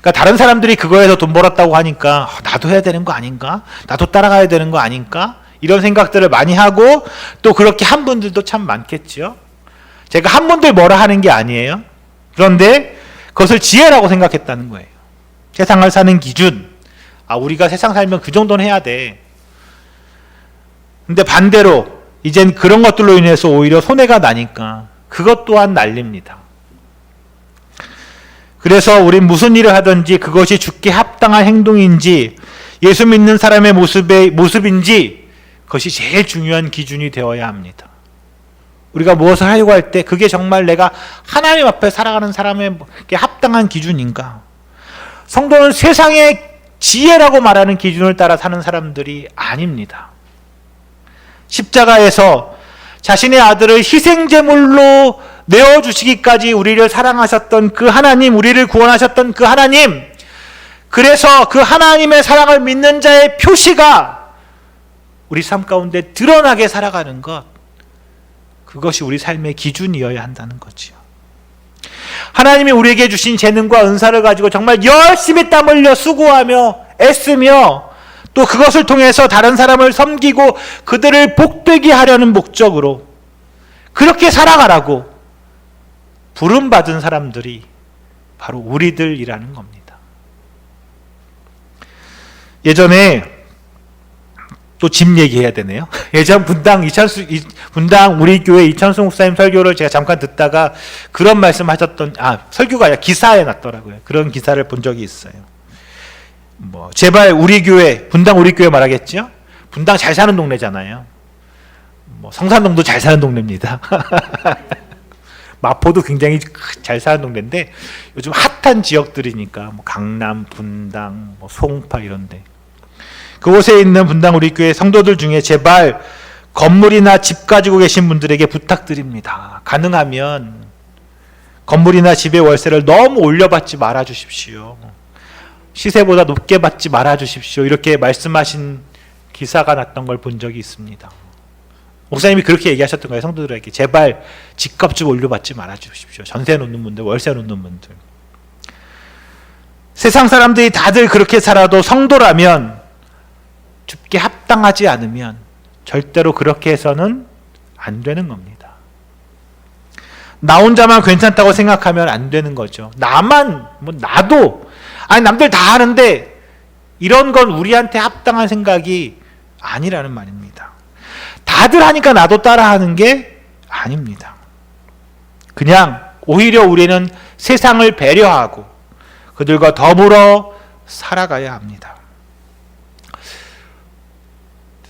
그러니까 다른 사람들이 그거에서 돈 벌었다고 하니까 나도 해야 되는 거 아닌가? 나도 따라가야 되는 거 아닌가? 이런 생각들을 많이 하고 또 그렇게 한 분들도 참 많겠죠. 제가 한 분들 뭐라 하는 게 아니에요. 그런데 그것을 지혜라고 생각했다는 거예요. 세상을 사는 기준. 우리가 세상 살면 그 정도는 해야 돼. 근데 반대로 이젠 그런 것들로 인해서 오히려 손해가 나니까 그것 또한 난립니다. 그래서 우린 무슨 일을 하든지 그것이 주께 합당한 행동인지 예수 믿는 사람의 모습인지 그것이 제일 중요한 기준이 되어야 합니다. 우리가 무엇을 하려고 할 때 그게 정말 내가 하나님 앞에 살아가는 사람에게 합당한 기준인가? 성도는 세상의 지혜라고 말하는 기준을 따라 사는 사람들이 아닙니다. 십자가에서 자신의 아들을 희생제물로 내어주시기까지 우리를 사랑하셨던 그 하나님, 우리를 구원하셨던 그 하나님, 그래서 그 하나님의 사랑을 믿는 자의 표시가 우리 삶 가운데 드러나게 살아가는 것, 그것이 우리 삶의 기준이어야 한다는 거지요. 하나님이 우리에게 주신 재능과 은사를 가지고 정말 열심히 땀 흘려 수고하며 애쓰며 또 그것을 통해서 다른 사람을 섬기고 그들을 복되게 하려는 목적으로 그렇게 살아가라고 부름받은 사람들이 바로 우리들이라는 겁니다. 예전에 또 집 얘기해야 되네요. 예전 분당 우리 교회 이찬수 목사님 설교를 제가 잠깐 듣다가 그런 말씀하셨던 설교가 아니라 기사에 났더라고요. 그런 기사를 본 적이 있어요. 제발 우리 교회, 분당 우리 교회 말하겠죠? 분당 잘 사는 동네잖아요. 성산동도 잘 사는 동네입니다. 마포도 굉장히 잘 사는 동네인데 요즘 핫한 지역들이니까 강남, 분당, 송파 이런데 그곳에 있는 분당 우리 교회 성도들 중에 제발 건물이나 집 가지고 계신 분들에게 부탁드립니다. 가능하면 건물이나 집의 월세를 너무 올려받지 말아 주십시오. 시세보다 높게 받지 말아 주십시오. 이렇게 말씀하신 기사가 났던 걸 본 적이 있습니다. 목사님이 그렇게 얘기하셨던 거예요. 성도들에게 제발 집값 좀 올려받지 말아 주십시오. 전세 놓는 분들, 월세 놓는 분들. 세상 사람들이 다들 그렇게 살아도 성도라면 주께 합당하지 않으면 절대로 그렇게 해서는 안 되는 겁니다. 나 혼자만 괜찮다고 생각하면 안 되는 거죠. 나도 남들 다 하는데 이런 건 우리한테 합당한 생각이 아니라는 말입니다. 다들 하니까 나도 따라하는 게 아닙니다. 그냥 오히려 우리는 세상을 배려하고 그들과 더불어 살아가야 합니다.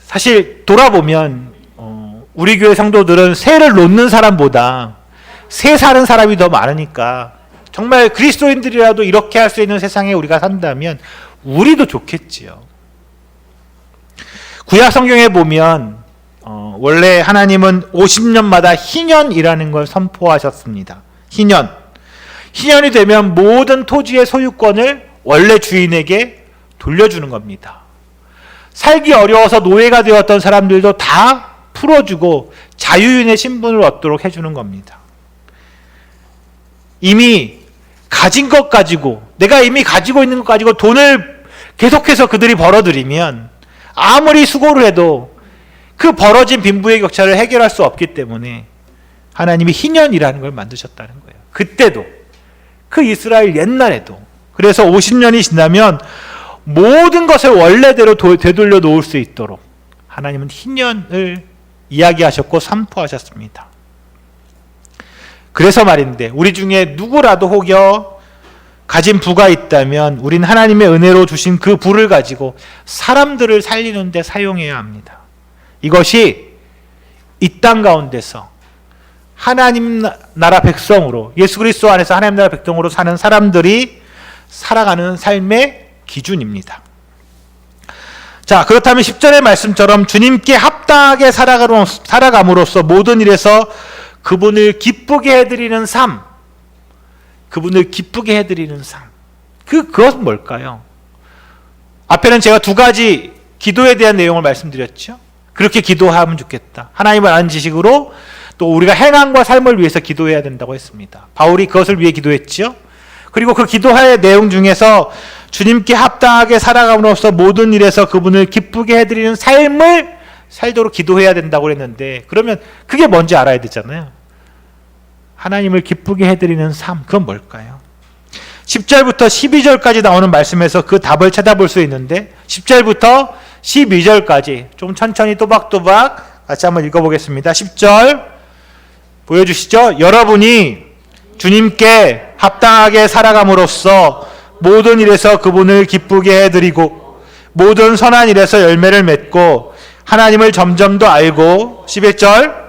사실 돌아보면 우리 교회 성도들은 세를 놓는 사람보다 세 사는 사람이 더 많으니까 정말 그리스도인들이라도 이렇게 할 수 있는 세상에 우리가 산다면 우리도 좋겠지요. 구약 성경에 보면 원래 하나님은 50년마다 희년이라는 걸 선포하셨습니다. 희년이 되면 모든 토지의 소유권을 원래 주인에게 돌려주는 겁니다. 살기 어려워서 노예가 되었던 사람들도 다 풀어주고 자유인의 신분을 얻도록 해주는 겁니다. 이미 가진 것 가지고, 내가 이미 가지고 있는 것 가지고 돈을 계속해서 그들이 벌어들이면 아무리 수고를 해도 그 벌어진 빈부의 격차를 해결할 수 없기 때문에 하나님이 희년이라는 걸 만드셨다는 거예요. 그때도, 그 이스라엘 옛날에도. 그래서 50년이 지나면 모든 것을 원래대로 되돌려 놓을 수 있도록 하나님은 희년을 이야기하셨고 선포하셨습니다. 그래서 말인데 우리 중에 누구라도 혹여 가진 부가 있다면 우린 하나님의 은혜로 주신 그 부를 가지고 사람들을 살리는 데 사용해야 합니다. 이것이 이 땅 가운데서 하나님 나라 백성으로, 예수 그리스도 안에서 하나님 나라 백성으로 사는 사람들이 살아가는 삶의 기준입니다. 자, 그렇다면 10절의 말씀처럼 주님께 합당하게 살아감으로써 모든 일에서 그분을 기쁘게 해드리는 삶, 그분을 기쁘게 해드리는 삶, 그것은 뭘까요? 앞에는 제가 두 가지 기도에 대한 내용을 말씀드렸죠. 그렇게 기도하면 좋겠다. 하나님을 아는 지식으로 또 우리가 행함과 삶을 위해서 기도해야 된다고 했습니다. 바울이 그것을 위해 기도했죠. 그리고 그 기도의 내용 중에서 주님께 합당하게 살아감으로써 모든 일에서 그분을 기쁘게 해드리는 삶을 살도록 기도해야 된다고 했는데, 그러면 그게 뭔지 알아야 되잖아요. 하나님을 기쁘게 해드리는 삶, 그건 뭘까요? 10절부터 12절까지 나오는 말씀에서 그 답을 찾아볼 수 있는데 10절부터 12절까지 좀 천천히 또박또박 같이 한번 읽어보겠습니다. 10절 보여주시죠. 여러분이 주님께 합당하게 살아감으로써 모든 일에서 그분을 기쁘게 해드리고 모든 선한 일에서 열매를 맺고 하나님을 점점 더 알고 11절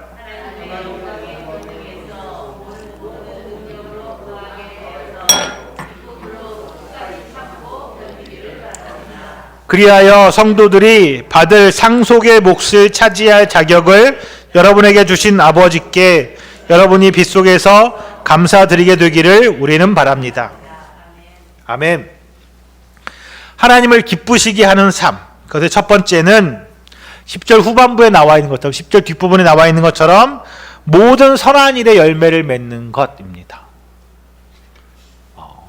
그리하여 성도들이 받을 상속의 몫을 차지할 자격을 여러분에게 주신 아버지께 여러분이 빗속에서 감사드리게 되기를 우리는 바랍니다. 아멘. 하나님을 기쁘시게 하는 삶. 그것의 첫 번째는 10절 후반부에 나와 있는 것처럼 10절 뒷부분에 나와 있는 것처럼 모든 선한 일의 열매를 맺는 것입니다.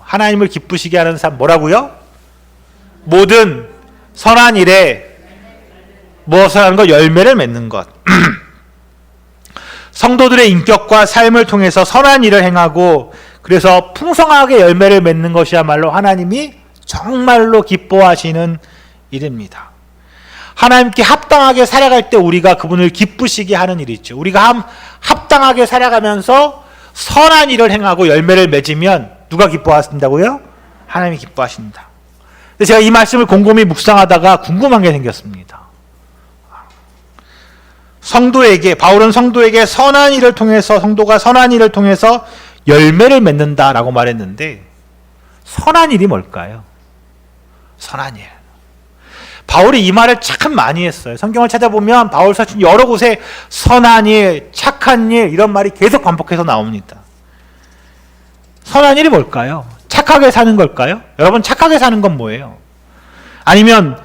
하나님을 기쁘시게 하는 삶 뭐라고요? 모든 선한 일에 무엇을 하는 것? 열매를 맺는 것. 성도들의 인격과 삶을 통해서 선한 일을 행하고 그래서 풍성하게 열매를 맺는 것이야말로 하나님이 정말로 기뻐하시는 일입니다. 하나님께 합당하게 살아갈 때 우리가 그분을 기쁘시게 하는 일이죠. 우리가 합당하게 살아가면서 선한 일을 행하고 열매를 맺으면 누가 기뻐하신다고요? 하나님이 기뻐하신다. 제가 이 말씀을 곰곰이 묵상하다가 궁금한 게 생겼습니다. 바울은 성도에게 선한 일을 통해서, 성도가 선한 일을 통해서 열매를 맺는다라고 말했는데, 선한 일이 뭘까요? 선한 일. 바울이 이 말을 참 많이 했어요. 성경을 찾아보면 바울 사실 여러 곳에 선한 일, 착한 일 이런 말이 계속 반복해서 나옵니다. 선한 일이 뭘까요? 착하게 사는 걸까요? 여러분, 착하게 사는 건 뭐예요? 아니면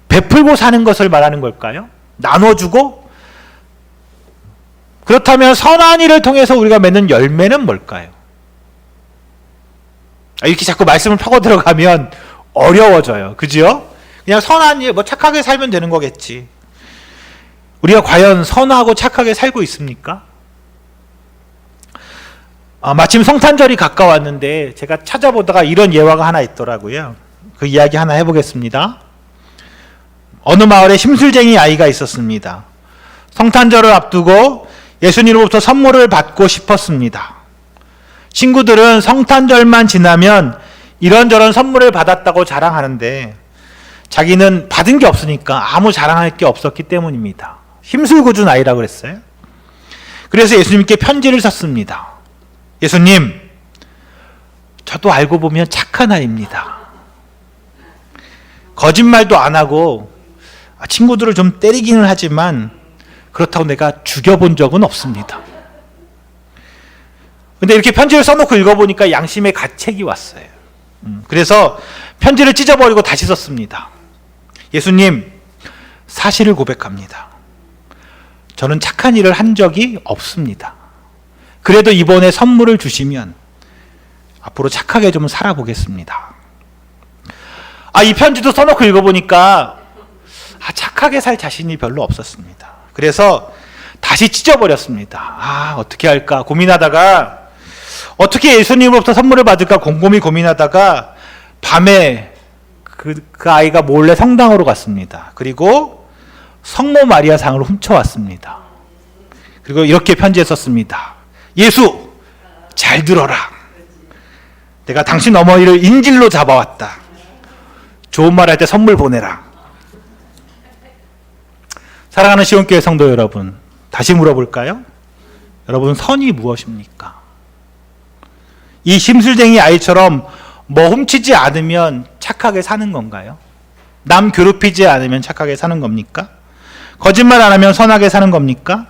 베풀고 사는 것을 말하는 걸까요? 나눠주고? 그렇다면 선한 일을 통해서 우리가 맺는 열매는 뭘까요? 이렇게 자꾸 말씀을 파고 들어가면 어려워져요. 그죠? 그냥 선한 일, 착하게 살면 되는 거겠지. 우리가 과연 선하고 착하게 살고 있습니까? 마침 성탄절이 가까웠는데 제가 찾아보다가 이런 예화가 하나 있더라고요. 그 이야기 하나 해보겠습니다. 어느 마을에 심술쟁이 아이가 있었습니다. 성탄절을 앞두고 예수님으로부터 선물을 받고 싶었습니다. 친구들은 성탄절만 지나면 이런저런 선물을 받았다고 자랑하는데 자기는 받은 게 없으니까 아무 자랑할 게 없었기 때문입니다. 심술궂은 아이라고 그랬어요. 그래서 예수님께 편지를 썼습니다. 예수님, 저도 알고 보면 착한 아이입니다. 거짓말도 안 하고 친구들을 좀 때리기는 하지만 그렇다고 내가 죽여본 적은 없습니다. 근데 이렇게 편지를 써놓고 읽어보니까 양심의 가책이 왔어요. 그래서 편지를 찢어버리고 다시 썼습니다. 예수님, 사실을 고백합니다. 저는 착한 일을 한 적이 없습니다. 그래도 이번에 선물을 주시면 앞으로 착하게 좀 살아보겠습니다. 이 편지도 써놓고 읽어보니까 착하게 살 자신이 별로 없었습니다. 그래서 다시 찢어버렸습니다. 어떻게 할까 고민하다가 어떻게 예수님으로부터 선물을 받을까 곰곰이 고민하다가 밤에 그 아이가 몰래 성당으로 갔습니다. 그리고 성모 마리아 상을 훔쳐왔습니다. 그리고 이렇게 편지에 썼습니다. 예수, 잘 들어라. 내가 당신 어머니를 인질로 잡아왔다. 좋은 말 할 때 선물 보내라. 사랑하는 시온교회 성도 여러분, 다시 물어볼까요? 여러분, 선이 무엇입니까? 이 심술쟁이 아이처럼 뭐 훔치지 않으면 착하게 사는 건가요? 남 괴롭히지 않으면 착하게 사는 겁니까? 거짓말 안 하면 선하게 사는 겁니까?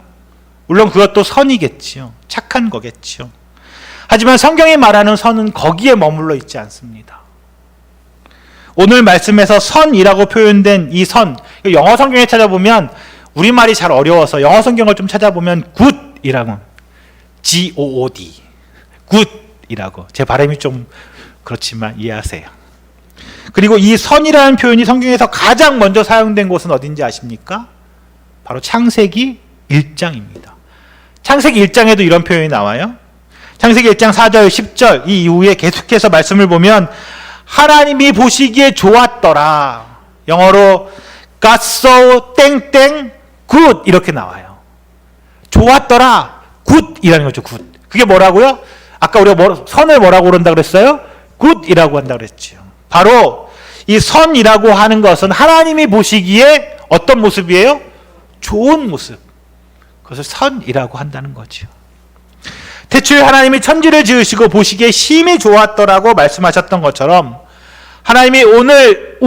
물론 그것도 선이겠지요. 착한 거겠지요. 하지만 성경이 말하는 선은 거기에 머물러 있지 않습니다. 오늘 말씀에서 선이라고 표현된 이 선, 영어 성경에 찾아보면 우리말이 잘 어려워서 영어 성경을 좀 찾아보면 good이라고, G-O-O-D, good이라고. 제 발음이 좀 그렇지만 이해하세요. 그리고 이 선이라는 표현이 성경에서 가장 먼저 사용된 곳은 어딘지 아십니까? 바로 창세기 1장입니다. 창세기 1장에도 이런 표현이 나와요. 창세기 1장 4절, 10절 이 이후에 계속해서 말씀을 보면 하나님이 보시기에 좋았더라. 영어로 God so 땡땡 good 이렇게 나와요. 좋았더라. good이라는 거죠. good. 그게 뭐라고요? 아까 우리가 선을 뭐라고 그런다 그랬어요? good이라고 한다 그랬죠. 바로 이 선이라고 하는 것은 하나님이 보시기에 어떤 모습이에요? 좋은 모습. 그것을 선이라고 한다는 거죠. 태초에 하나님이 천지를 지으시고 보시기에 심히 좋았더라고 말씀하셨던 것처럼 하나님이 오늘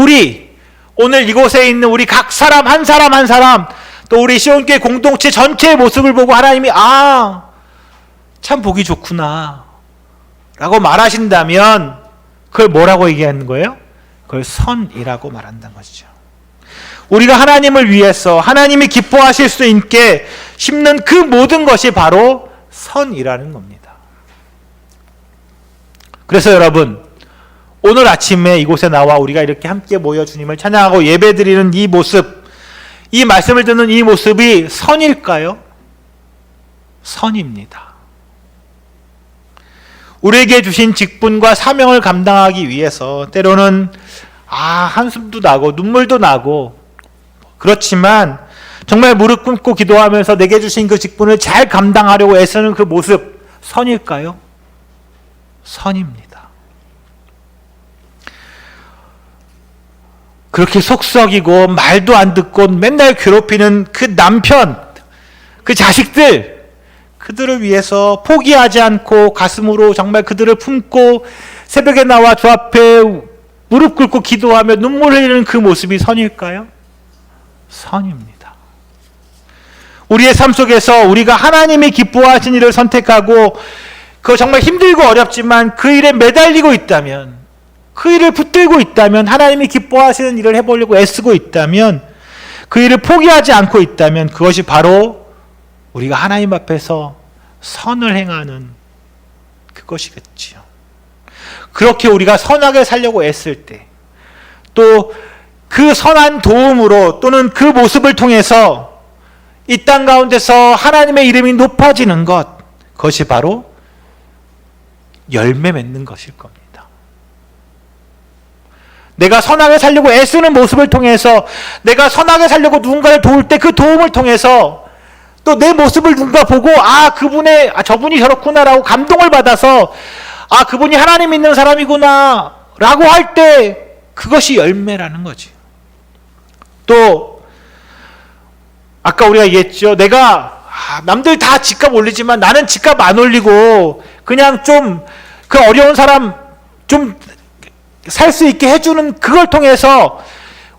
이곳에 있는 우리 각 사람 한 사람 또 우리 시온교회 공동체 전체의 모습을 보고 하나님이 참 보기 좋구나 라고 말하신다면 그걸 뭐라고 얘기하는 거예요? 그걸 선이라고 말한다는 것이죠. 우리가 하나님을 위해서 하나님이 기뻐하실 수 있게 심는 그 모든 것이 바로 선이라는 겁니다. 그래서 여러분, 오늘 아침에 이곳에 나와 우리가 이렇게 함께 모여 주님을 찬양하고 예배드리는 이 모습, 이 말씀을 듣는 이 모습이 선일까요? 선입니다. 우리에게 주신 직분과 사명을 감당하기 위해서 때로는 한숨도 나고 눈물도 나고 그렇지만 정말 무릎 꿇고 기도하면서 내게 주신 그 직분을 잘 감당하려고 애쓰는 그 모습, 선일까요? 선입니다. 그렇게 속썩이고 말도 안 듣고 맨날 괴롭히는 그 남편, 그 자식들, 그들을 위해서 포기하지 않고 가슴으로 정말 그들을 품고 새벽에 나와 주 앞에 무릎 꿇고 기도하며 눈물을 흘리는 그 모습이 선일까요? 선입니다. 우리의 삶 속에서 우리가 하나님이 기뻐하신 일을 선택하고 그거 정말 힘들고 어렵지만 그 일에 매달리고 있다면, 그 일을 붙들고 있다면, 하나님이 기뻐하시는 일을 해보려고 애쓰고 있다면, 그 일을 포기하지 않고 있다면 그것이 바로 우리가 하나님 앞에서 선을 행하는 그것이겠지요. 그렇게 우리가 선하게 살려고 애쓸 때, 또 그 선한 도움으로 또는 그 모습을 통해서 이 땅 가운데서 하나님의 이름이 높아지는 것, 그것이 바로 열매 맺는 것일 겁니다. 내가 선하게 살려고 애쓰는 모습을 통해서, 내가 선하게 살려고 누군가를 도울 때 그 도움을 통해서 또 내 모습을 누군가 보고 저분이 저렇구나라고 감동을 받아서 그분이 하나님 믿는 사람이구나 라고 할 때 그것이 열매라는 거지. 또 아까 우리가 얘기했죠. 내가 남들 다 집값 올리지만 나는 집값 안 올리고 그냥 좀 그 어려운 사람 좀 살 수 있게 해주는 그걸 통해서,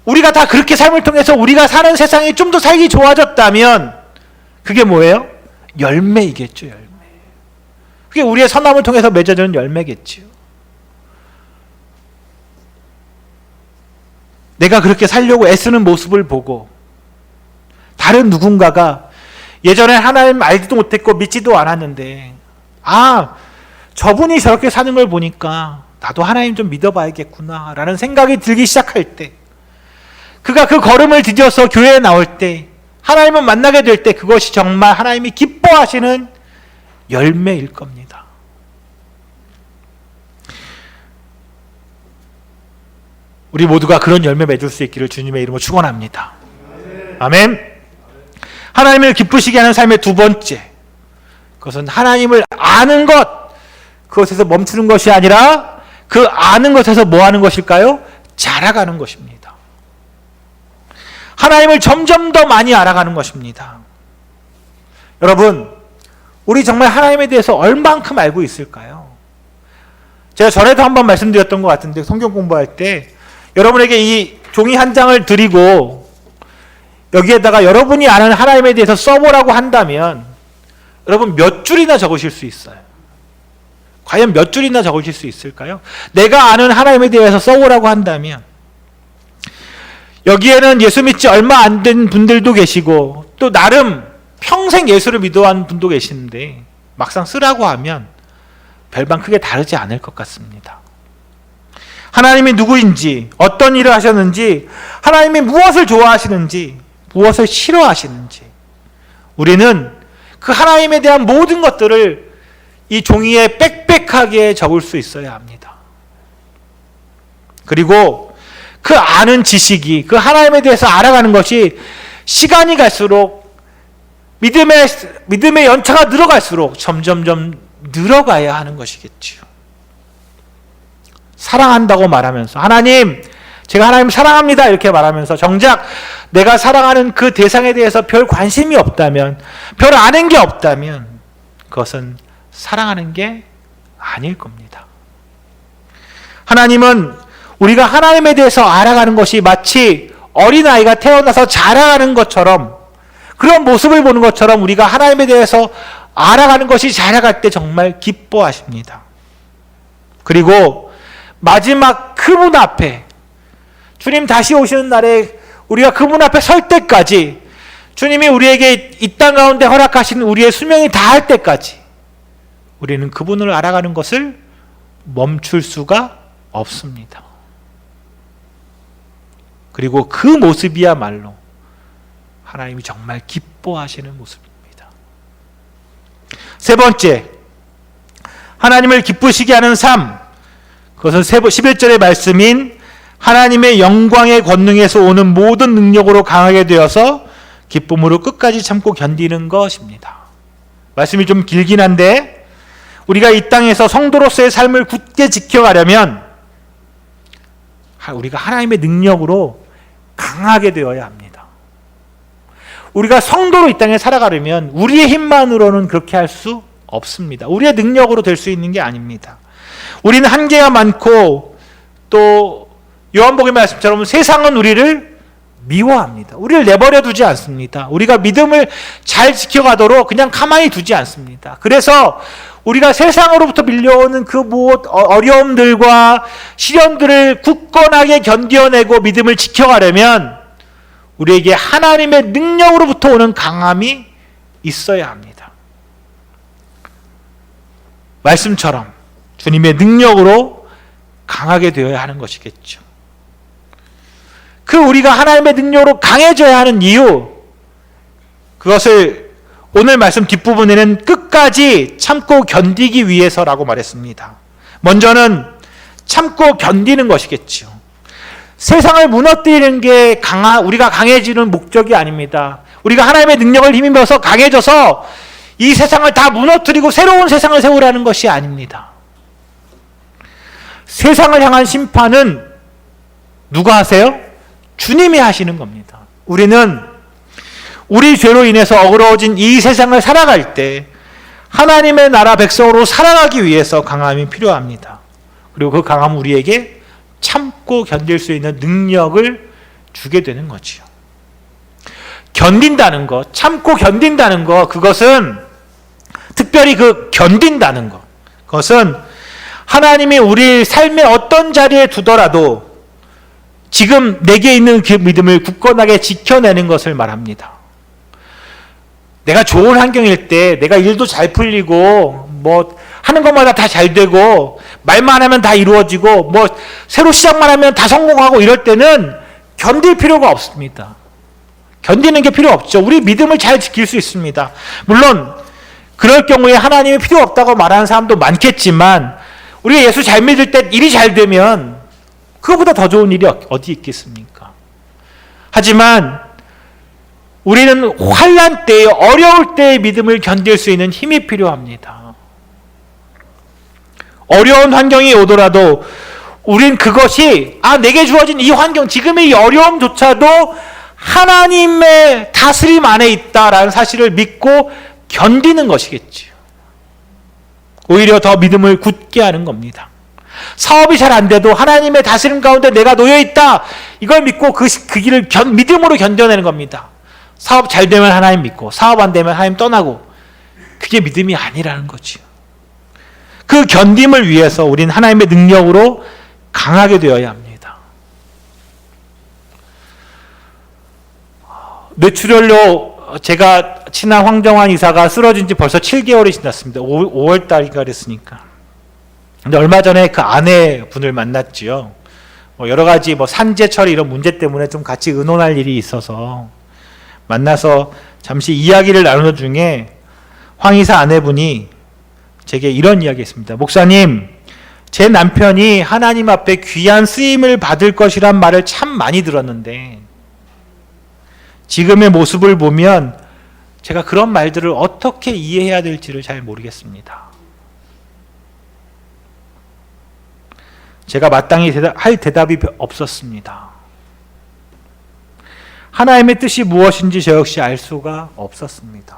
우리가 다 그렇게 삶을 통해서 우리가 사는 세상이 좀 더 살기 좋아졌다면 그게 뭐예요? 열매이겠죠. 열매. 그게 우리의 선함을 통해서 맺어지는 열매겠지요. 내가 그렇게 살려고 애쓰는 모습을 보고 다른 누군가가 예전에 하나님 알지도 못했고 믿지도 않았는데 저분이 저렇게 사는 걸 보니까 나도 하나님 좀 믿어봐야겠구나 라는 생각이 들기 시작할 때, 그가 그 걸음을 디뎌서 교회에 나올 때, 하나님을 만나게 될 때 그것이 정말 하나님이 기뻐하시는 열매일 겁니다. 우리 모두가 그런 열매 맺을 수 있기를 주님의 이름으로 축원합니다. 아멘. 하나님을 기쁘시게 하는 삶의 두 번째, 그것은 하나님을 아는 것, 그것에서 멈추는 것이 아니라 그 아는 것에서 뭐 하는 것일까요? 자라가는 것입니다. 하나님을 점점 더 많이 알아가는 것입니다. 여러분, 우리 정말 하나님에 대해서 얼만큼 알고 있을까요? 제가 전에도 한번 말씀드렸던 것 같은데, 성경 공부할 때 여러분에게 이 종이 한 장을 드리고 여기에다가 여러분이 아는 하나님에 대해서 써보라고 한다면 여러분 몇 줄이나 적으실 수 있어요? 과연 몇 줄이나 적으실 수 있을까요? 내가 아는 하나님에 대해서 써보라고 한다면, 여기에는 예수 믿지 얼마 안 된 분들도 계시고 또 나름 평생 예수를 믿어온 분도 계시는데 막상 쓰라고 하면 별반 크게 다르지 않을 것 같습니다. 하나님이 누구인지, 어떤 일을 하셨는지, 하나님이 무엇을 좋아하시는지, 무엇을 싫어하시는지, 우리는 그 하나님에 대한 모든 것들을 이 종이에 빽빽하게 적을 수 있어야 합니다. 그리고 그 아는 지식이, 그 하나님에 대해서 알아가는 것이 시간이 갈수록 믿음의 연차가 늘어갈수록 점점점 늘어가야 하는 것이겠지요. 사랑한다고 말하면서, 하나님, 제가 하나님 사랑합니다 이렇게 말하면서 정작 내가 사랑하는 그 대상에 대해서 별 관심이 없다면, 별 아는 게 없다면 그것은 사랑하는 게 아닐 겁니다. 하나님은 우리가 하나님에 대해서 알아가는 것이 마치 어린아이가 태어나서 자라가는 것처럼, 그런 모습을 보는 것처럼 우리가 하나님에 대해서 알아가는 것이 자라갈 때 정말 기뻐하십니다. 그리고 마지막 그분 앞에, 주님 다시 오시는 날에 우리가 그분 앞에 설 때까지, 주님이 우리에게 이 땅 가운데 허락하신 우리의 수명이 다할 때까지 우리는 그분을 알아가는 것을 멈출 수가 없습니다. 그리고 그 모습이야말로 하나님이 정말 기뻐하시는 모습입니다. 세 번째, 하나님을 기쁘시게 하는 삶, 그것은 11절의 말씀인 하나님의 영광의 권능에서 오는 모든 능력으로 강하게 되어서 기쁨으로 끝까지 참고 견디는 것입니다. 말씀이 좀 길긴 한데, 우리가 이 땅에서 성도로서의 삶을 굳게 지켜가려면 우리가 하나님의 능력으로 강하게 되어야 합니다. 우리가 성도로 이 땅에 살아가려면 우리의 힘만으로는 그렇게 할 수 없습니다. 우리의 능력으로 될 수 있는 게 아닙니다. 우리는 한계가 많고, 또 요한복음의 말씀처럼 세상은 우리를 미워합니다. 우리를 내버려 두지 않습니다. 우리가 믿음을 잘 지켜가도록 그냥 가만히 두지 않습니다. 그래서 우리가 세상으로부터 밀려오는 그 어려움들과 시련들을 굳건하게 견뎌내고 믿음을 지켜가려면 우리에게 하나님의 능력으로부터 오는 강함이 있어야 합니다. 말씀처럼 주님의 능력으로 강하게 되어야 하는 것이겠죠. 그 우리가 하나님의 능력으로 강해져야 하는 이유, 그것을 오늘 말씀 뒷부분에는 끝까지 참고 견디기 위해서라고 말했습니다. 먼저는 참고 견디는 것이겠죠. 세상을 무너뜨리는 게 우리가 강해지는 목적이 아닙니다. 우리가 하나님의 능력을 힘입어서 강해져서 이 세상을 다 무너뜨리고 새로운 세상을 세우라는 것이 아닙니다. 세상을 향한 심판은 누가 하세요? 주님이 하시는 겁니다. 우리는 우리 죄로 인해서 어그러워진 이 세상을 살아갈 때 하나님의 나라 백성으로 살아가기 위해서 강함이 필요합니다. 그리고 그 강함은 우리에게 참고 견딜 수 있는 능력을 주게 되는 거지요. 견딘다는 것, 참고 견딘다는 것, 그것은 특별히 그 견딘다는 것, 그것은 하나님이 우리 삶의 어떤 자리에 두더라도 지금 내게 있는 그 믿음을 굳건하게 지켜내는 것을 말합니다. 내가 좋은 환경일 때, 내가 일도 잘 풀리고, 뭐 하는 것마다 다 잘 되고, 말만 하면 다 이루어지고, 뭐 새로 시작만 하면 다 성공하고, 이럴 때는 견딜 필요가 없습니다. 견디는 게 필요 없죠. 우리 믿음을 잘 지킬 수 있습니다. 물론 그럴 경우에 하나님이 필요 없다고 말하는 사람도 많겠지만, 우리가 예수 잘 믿을 때 일이 잘 되면 그거보다 더 좋은 일이 어디 있겠습니까? 하지만 우리는 환난 때에, 어려울 때의 믿음을 견딜 수 있는 힘이 필요합니다. 어려운 환경이 오더라도 우린 그것이 내게 주어진 이 환경, 지금의 이 어려움조차도 하나님의 다스림 안에 있다라는 사실을 믿고 견디는 것이겠지요. 오히려 더 믿음을 굳게 하는 겁니다. 사업이 잘 안 돼도 하나님의 다스림 가운데 내가 놓여 있다, 이걸 믿고 그 길을 믿음으로 견뎌내는 겁니다. 사업 잘 되면 하나님 믿고, 사업 안 되면 하나님 떠나고, 그게 믿음이 아니라는 거지요. 그 견딤을 위해서 우린 하나님의 능력으로 강하게 되어야 합니다. 뇌출혈로 제가 친한 황정환 이사가 쓰러진 지 벌써 7개월이 지났습니다. 5월 달인가 그랬으니까. 근데 얼마 전에 그 아내분을 만났지요. 여러 가지 산재 처리 이런 문제 때문에 좀 같이 의논할 일이 있어서 만나서 잠시 이야기를 나누는 중에 황 이사 아내분이 제게 이런 이야기했습니다. 목사님, 제 남편이 하나님 앞에 귀한 쓰임을 받을 것이란 말을 참 많이 들었는데 지금의 모습을 보면 제가 그런 말들을 어떻게 이해해야 될지를 잘 모르겠습니다. 제가 마땅히 할 대답이 없었습니다. 하나님의 뜻이 무엇인지 저 역시 알 수가 없었습니다.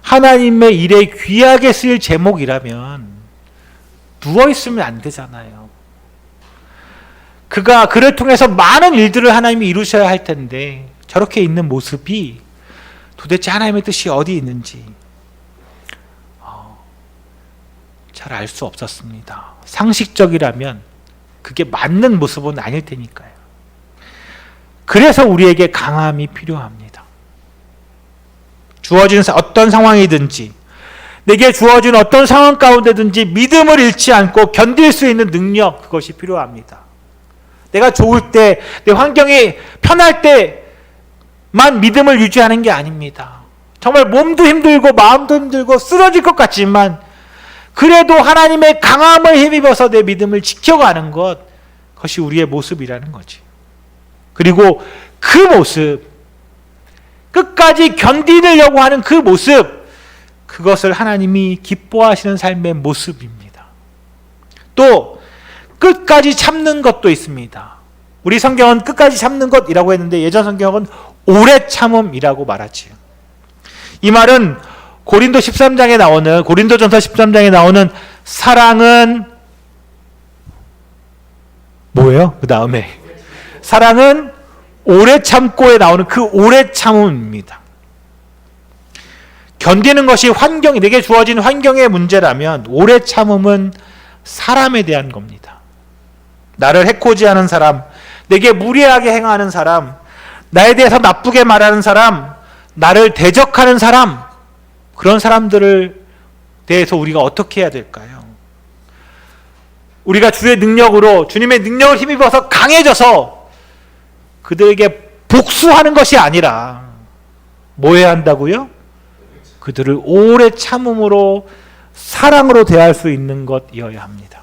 하나님의 일에 귀하게 쓰일 제목이라면 누워있으면 안 되잖아요. 그를 통해서 많은 일들을 하나님이 이루셔야 할 텐데 저렇게 있는 모습이 도대체 하나님의 뜻이 어디 있는지 잘 알 수 없었습니다. 상식적이라면 그게 맞는 모습은 아닐 테니까요. 그래서 우리에게 강함이 필요합니다. 주어진 어떤 상황이든지, 내게 주어진 어떤 상황 가운데든지 믿음을 잃지 않고 견딜 수 있는 능력, 그것이 필요합니다. 내가 좋을 때, 내 환경이 편할 때만 믿음을 유지하는 게 아닙니다. 정말 몸도 힘들고 마음도 힘들고 쓰러질 것 같지만 그래도 하나님의 강함을 힘입어서 내 믿음을 지켜가는 것, 그것이 우리의 모습이라는 거지. 그리고 그 모습, 끝까지 견디려고 하는 그 모습, 그것을 하나님이 기뻐하시는 삶의 모습입니다. 또 끝까지 참는 것도 있습니다. 우리 성경은 끝까지 참는 것이라고 했는데 예전 성경은 오래 참음이라고 말하지요. 이 말은 고린도전서 13장에 나오는 사랑은 뭐예요? 그 다음에 사랑은 오래 참고에 나오는 그 오래 참음입니다. 견디는 것이 내게 주어진 환경의 문제라면 오래 참음은 사람에 대한 겁니다. 나를 해코지하는 사람, 내게 무례하게 행하는 사람, 나에 대해서 나쁘게 말하는 사람, 나를 대적하는 사람, 그런 사람들을 대해서 우리가 어떻게 해야 될까요? 우리가 주의 능력으로, 주님의 능력을 힘입어서 강해져서 그들에게 복수하는 것이 아니라 뭐 해야 한다고요? 그들을 오래 참음으로 사랑으로 대할 수 있는 것이어야 합니다.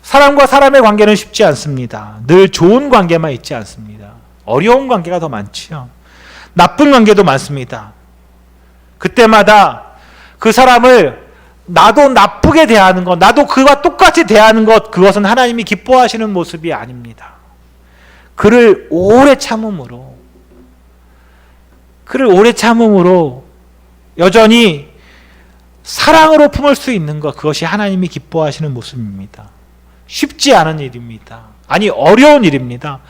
사람과 사람의 관계는 쉽지 않습니다. 늘 좋은 관계만 있지 않습니다. 어려운 관계가 더 많지요. 나쁜 관계도 많습니다. 그때마다 그 사람을 나도 나쁘게 대하는 것, 나도 그와 똑같이 대하는 것, 그것은 하나님이 기뻐하시는 모습이 아닙니다. 그를 오래 참음으로 여전히 사랑으로 품을 수 있는 것, 그것이 하나님이 기뻐하시는 모습입니다. 쉽지 않은 일입니다. 아니, 어려운 일입니다.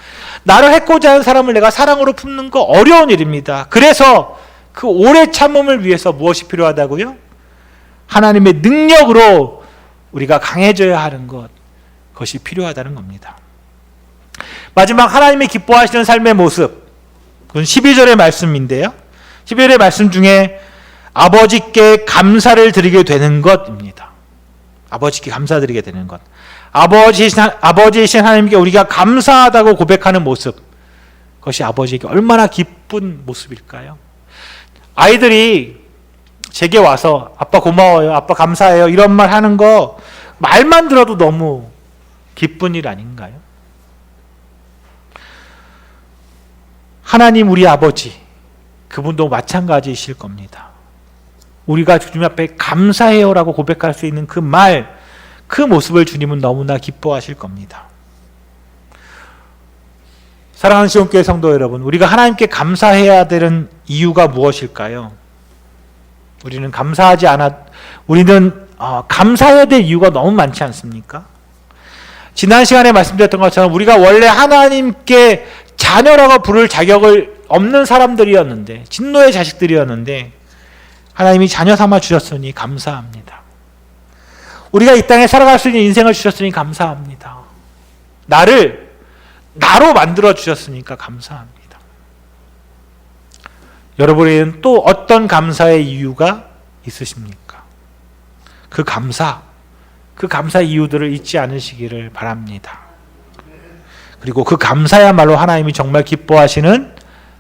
나를 해코지 하는 사람을 내가 사랑으로 품는 거 어려운 일입니다. 그래서 그 오래 참음을 위해서 무엇이 필요하다고요? 하나님의 능력으로 우리가 강해져야 하는 것, 그것이 필요하다는 겁니다. 마지막 하나님이 기뻐하시는 삶의 모습, 그건 12절의 말씀인데요. 12절의 말씀 중에 아버지께 감사를 드리게 되는 것입니다. 아버지께 감사드리게 되는 것. 아버지이신 하나님께 우리가 감사하다고 고백하는 모습, 그것이 아버지에게 얼마나 기쁜 모습일까요? 아이들이 제게 와서 아빠 고마워요, 아빠 감사해요, 이런 말 하는 거 말만 들어도 너무 기쁜 일 아닌가요? 하나님 우리 아버지, 그분도 마찬가지이실 겁니다. 우리가 주님 앞에 감사해요라고 고백할 수 있는 그 말, 그 모습을 주님은 너무나 기뻐하실 겁니다. 사랑하는 시온교회 성도 여러분, 우리가 하나님께 감사해야 되는 이유가 무엇일까요? 우리는 감사해야 될 이유가 너무 많지 않습니까? 지난 시간에 말씀드렸던 것처럼 우리가 원래 하나님께 자녀라고 부를 자격을 없는 사람들이었는데, 진노의 자식들이었는데 하나님이 자녀 삼아 주셨으니 감사합니다. 우리가 이 땅에 살아갈 수 있는 인생을 주셨으니 감사합니다. 나로 만들어 주셨으니까 감사합니다. 여러분에게는 또 어떤 감사의 이유가 있으십니까? 그 감사 이유들을 잊지 않으시기를 바랍니다. 그리고 그 감사야말로 하나님이 정말 기뻐하시는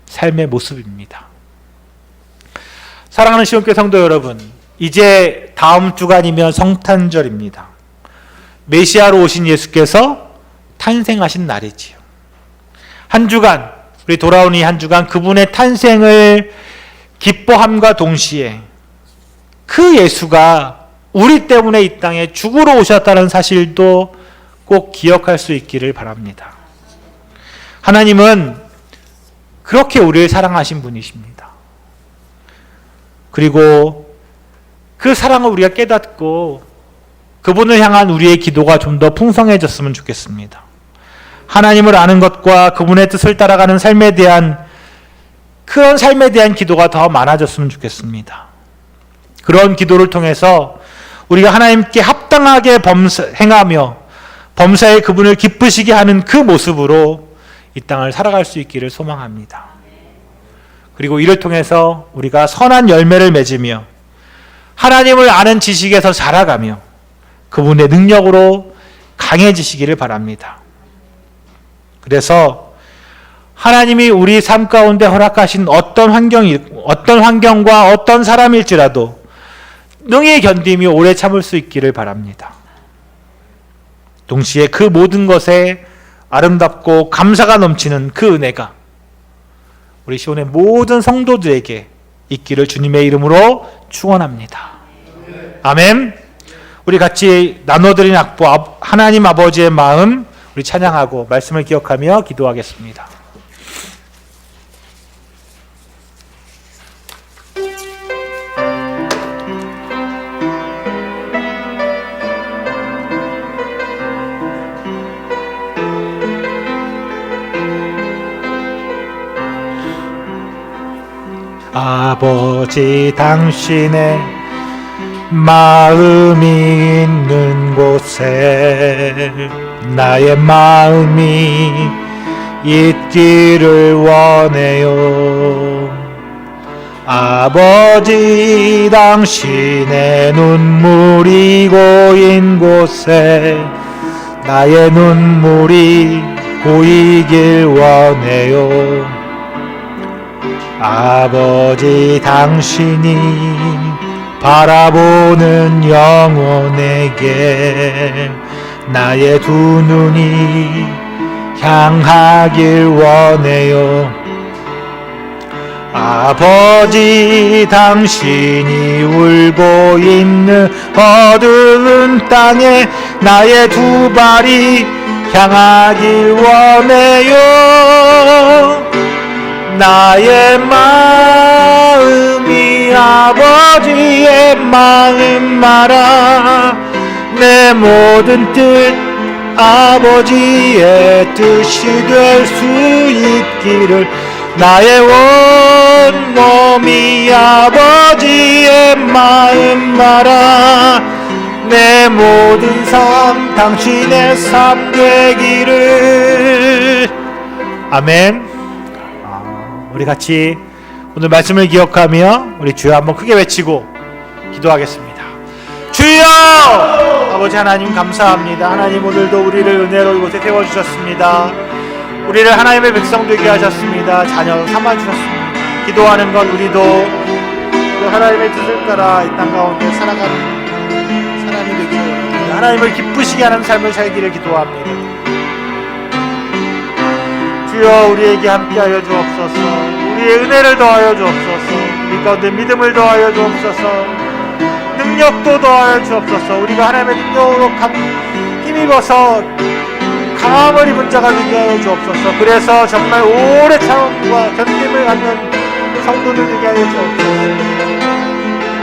삶의 모습입니다. 사랑하는 시온교회 성도 여러분, 이제 다음 주간이면 성탄절입니다. 메시아로 오신 예수께서 탄생하신 날이지요. 한 주간, 우리 돌아온 이 한 주간 그분의 탄생을 기뻐함과 동시에 그 예수가 우리 때문에 이 땅에 죽으러 오셨다는 사실도 꼭 기억할 수 있기를 바랍니다. 하나님은 그렇게 우리를 사랑하신 분이십니다. 그리고 그 사랑을 우리가 깨닫고 그분을 향한 우리의 기도가 좀 더 풍성해졌으면 좋겠습니다. 하나님을 아는 것과 그분의 뜻을 따라가는 그런 삶에 대한 기도가 더 많아졌으면 좋겠습니다. 그런 기도를 통해서 우리가 하나님께 합당하게 행하며 범사에 그분을 기쁘시게 하는 그 모습으로 이 땅을 살아갈 수 있기를 소망합니다. 그리고 이를 통해서 우리가 선한 열매를 맺으며 하나님을 아는 지식에서 자라가며 그분의 능력으로 강해지시기를 바랍니다. 그래서 하나님이 우리 삶 가운데 허락하신 어떤 환경과 어떤 사람일지라도 능히 견디며 오래 참을 수 있기를 바랍니다. 동시에 그 모든 것에 아름답고 감사가 넘치는 그 은혜가 우리 시온의 모든 성도들에게 있기를 주님의 이름으로 축원합니다. 아멘. 우리 같이 나눠드린 악보, 하나님 아버지의 마음 우리 찬양하고 말씀을 기억하며 기도하겠습니다. 아버지, 당신의 마음이 있는 곳에 나의 마음이 있기를 원해요. 아버지, 당신의 눈물이 고인 곳에 나의 눈물이 고이길 원해요. 아버지, 당신이 바라보는 영혼에게 나의 두 눈이 향하길 원해요. 아버지, 당신이 울고 있는 어두운 땅에 나의 두 발이 향하길 원해요. 나의 마음이 아버지의 마음 말아 내 모든 뜻 아버지의 뜻이 될 수 있기를 나의 온몸이 아버지의 마음 말아 내 모든 삶 당신의 삶 되기를. 아멘. 우리 같이 오늘 말씀을 기억하며 우리 주여 한번 크게 외치고 기도하겠습니다. 주여! 아버지 하나님 감사합니다. 하나님 오늘도 우리를 은혜로 이곳에 세워주셨습니다. 우리를 하나님의 백성 되게 하셨습니다. 자녀 삼아주셨습니다. 기도하는 건 우리도 하나님의 뜻을 따라 이 땅 가운데 살아가는 사람이 되기를 원합니다. 하나님을 기쁘시게 하는 삶을 살기를 기도합니다. 주여 우리에게 함께하여 주옵소서. 우리의 은혜를 더하여 주옵소서. 우리 가운데 믿음을 더하여 주옵소서. 능력도 더하여 주옵소서. 우리가 하나님의 능력으로 힘입어서 강함을 입은 자가 되게 하여 주옵소서. 그래서 정말 오래 참음과 견딤을 갖는 성도들 되게 하여 주옵소서.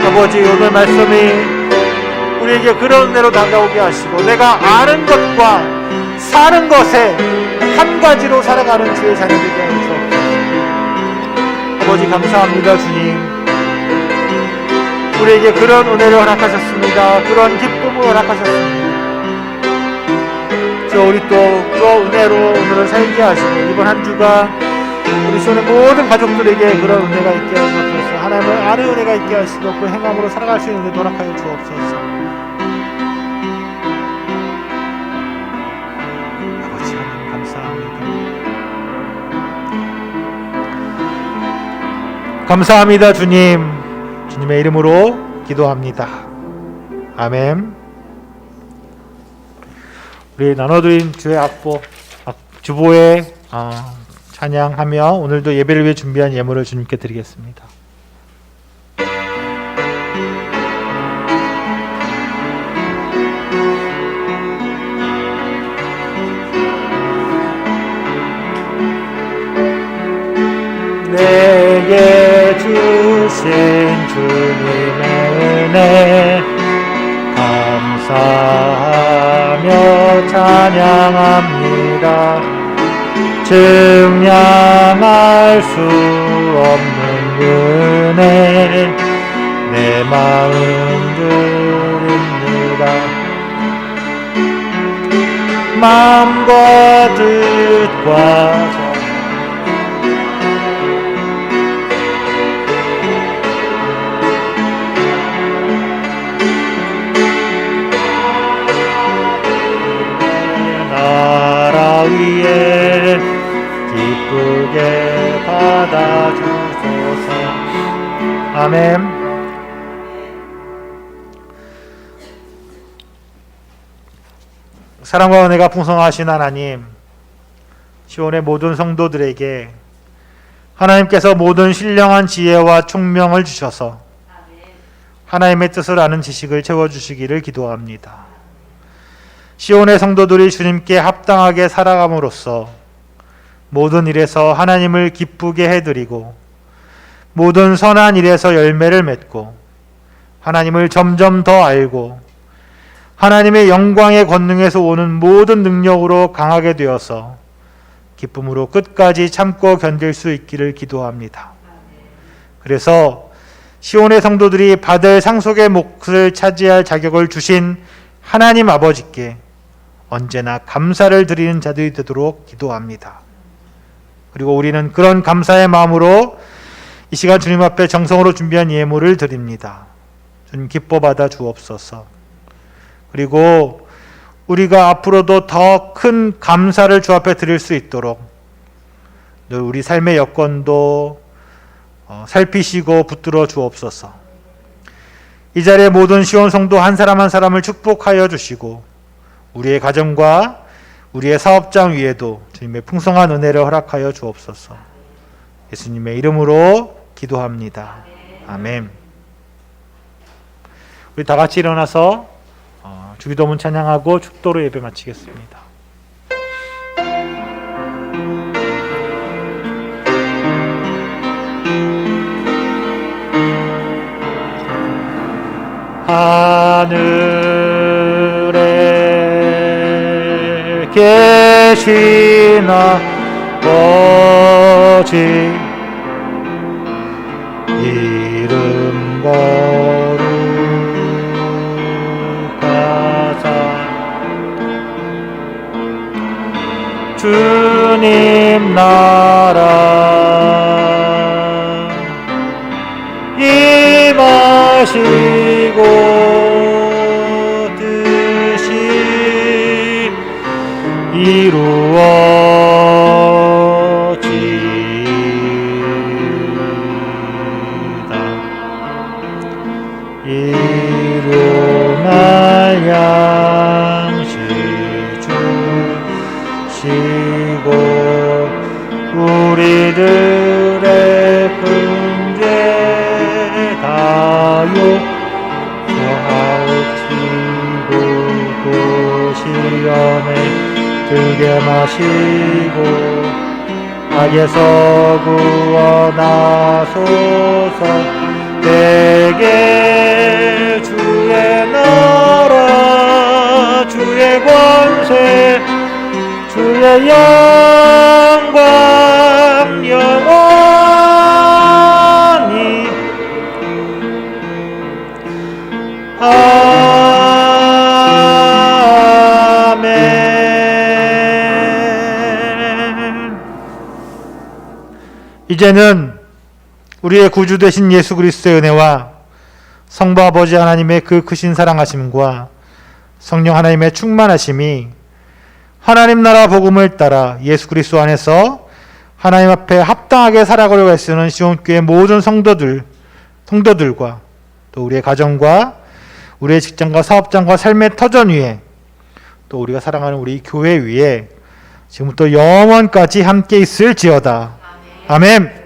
아버지, 오늘 말씀이 우리에게 그런 은혜로 다가오게 하시고 내가 아는 것과 사는 것에 한 가지로 살아가는 주의 자녀 되게 하여 주옵소서. 아버지, 감사합니다. 주님, 우리에게 그런 은혜를 허락하셨습니다. 그런 기쁨을 허락하셨습니다. 우리 또 그 은혜로 오늘을 살게 하시고 이번 한 주가 우리 시온의 모든 가족들에게 그런 은혜가 있게 하여 주옵소서. 하나님을 아는 은혜가 있게 하시고 그 행함으로 살아갈 수 있는 은혜 허락하여 주옵소서. 아버지 하나님 감사합니다. 감사합니다. 주님의 이름으로 기도합니다. 아멘. 우리 나눠드린 주의 주보에 찬양하며 오늘도 예배를 위해 준비한 예물을 주님께 드리겠습니다. 내게 주신 주님의 은혜 감사하며 찬양합니다. 증량할 수 없는 은혜 내 마음 드립니다. 마음과 뜻과 위에 기쁘게 받아주소서. 아멘. 사랑과 은혜가 풍성하신 하나님, 시온의 모든 성도들에게 하나님께서 모든 신령한 지혜와 총명을 주셔서 하나님의 뜻을 아는 지식을 채워주시기를 기도합니다. 시온의 성도들이 주님께 합당하게 살아감으로써 모든 일에서 하나님을 기쁘게 해드리고 모든 선한 일에서 열매를 맺고 하나님을 점점 더 알고 하나님의 영광의 권능에서 오는 모든 능력으로 강하게 되어서 기쁨으로 끝까지 참고 견딜 수 있기를 기도합니다. 그래서 시온의 성도들이 받을 상속의 몫을 차지할 자격을 주신 하나님 아버지께 언제나 감사를 드리는 자들이 되도록 기도합니다. 그리고 우리는 그런 감사의 마음으로 이 시간 주님 앞에 정성으로 준비한 예물을 드립니다. 주님 기뻐 받아 주옵소서. 그리고 우리가 앞으로도 더 큰 감사를 주 앞에 드릴 수 있도록 늘 우리 삶의 여건도 살피시고 붙들어 주옵소서. 이 자리에 모든 시온 성도 한 사람 한 사람을 축복하여 주시고 우리의 가정과 우리의 사업장 위에도 주님의 풍성한 은혜를 허락하여 주옵소서. 예수님의 이름으로 기도합니다. 아멘. 우리 다 같이 일어나서 주기도문 찬양하고 축도로 예배 마치겠습니다. 하늘에 계신 아버지 이름 거룩하사 주님 나라 임하시고 이루어지다. 일용할 양식 주시고 우리들의 큰 죄 다요 저하옵시고 또 시험에 들게 마시고 악에서 구원하소서. 내게 주의 나라 주의 권세 주의 영광 영원히 아멘. 이제는 우리의 구주 되신 예수 그리스도의 은혜와 성부 아버지 하나님의 그 크신 사랑하심과 성령 하나님의 충만하심이 하나님 나라 복음을 따라 예수 그리스도 안에서 하나님 앞에 합당하게 살아가려고 애쓰는 시온교회 모든 성도들과 또 우리의 가정과 우리의 직장과 사업장과 삶의 터전 위에 또 우리가 사랑하는 우리 교회 위에 지금부터 영원까지 함께 있을지어다. 아멘.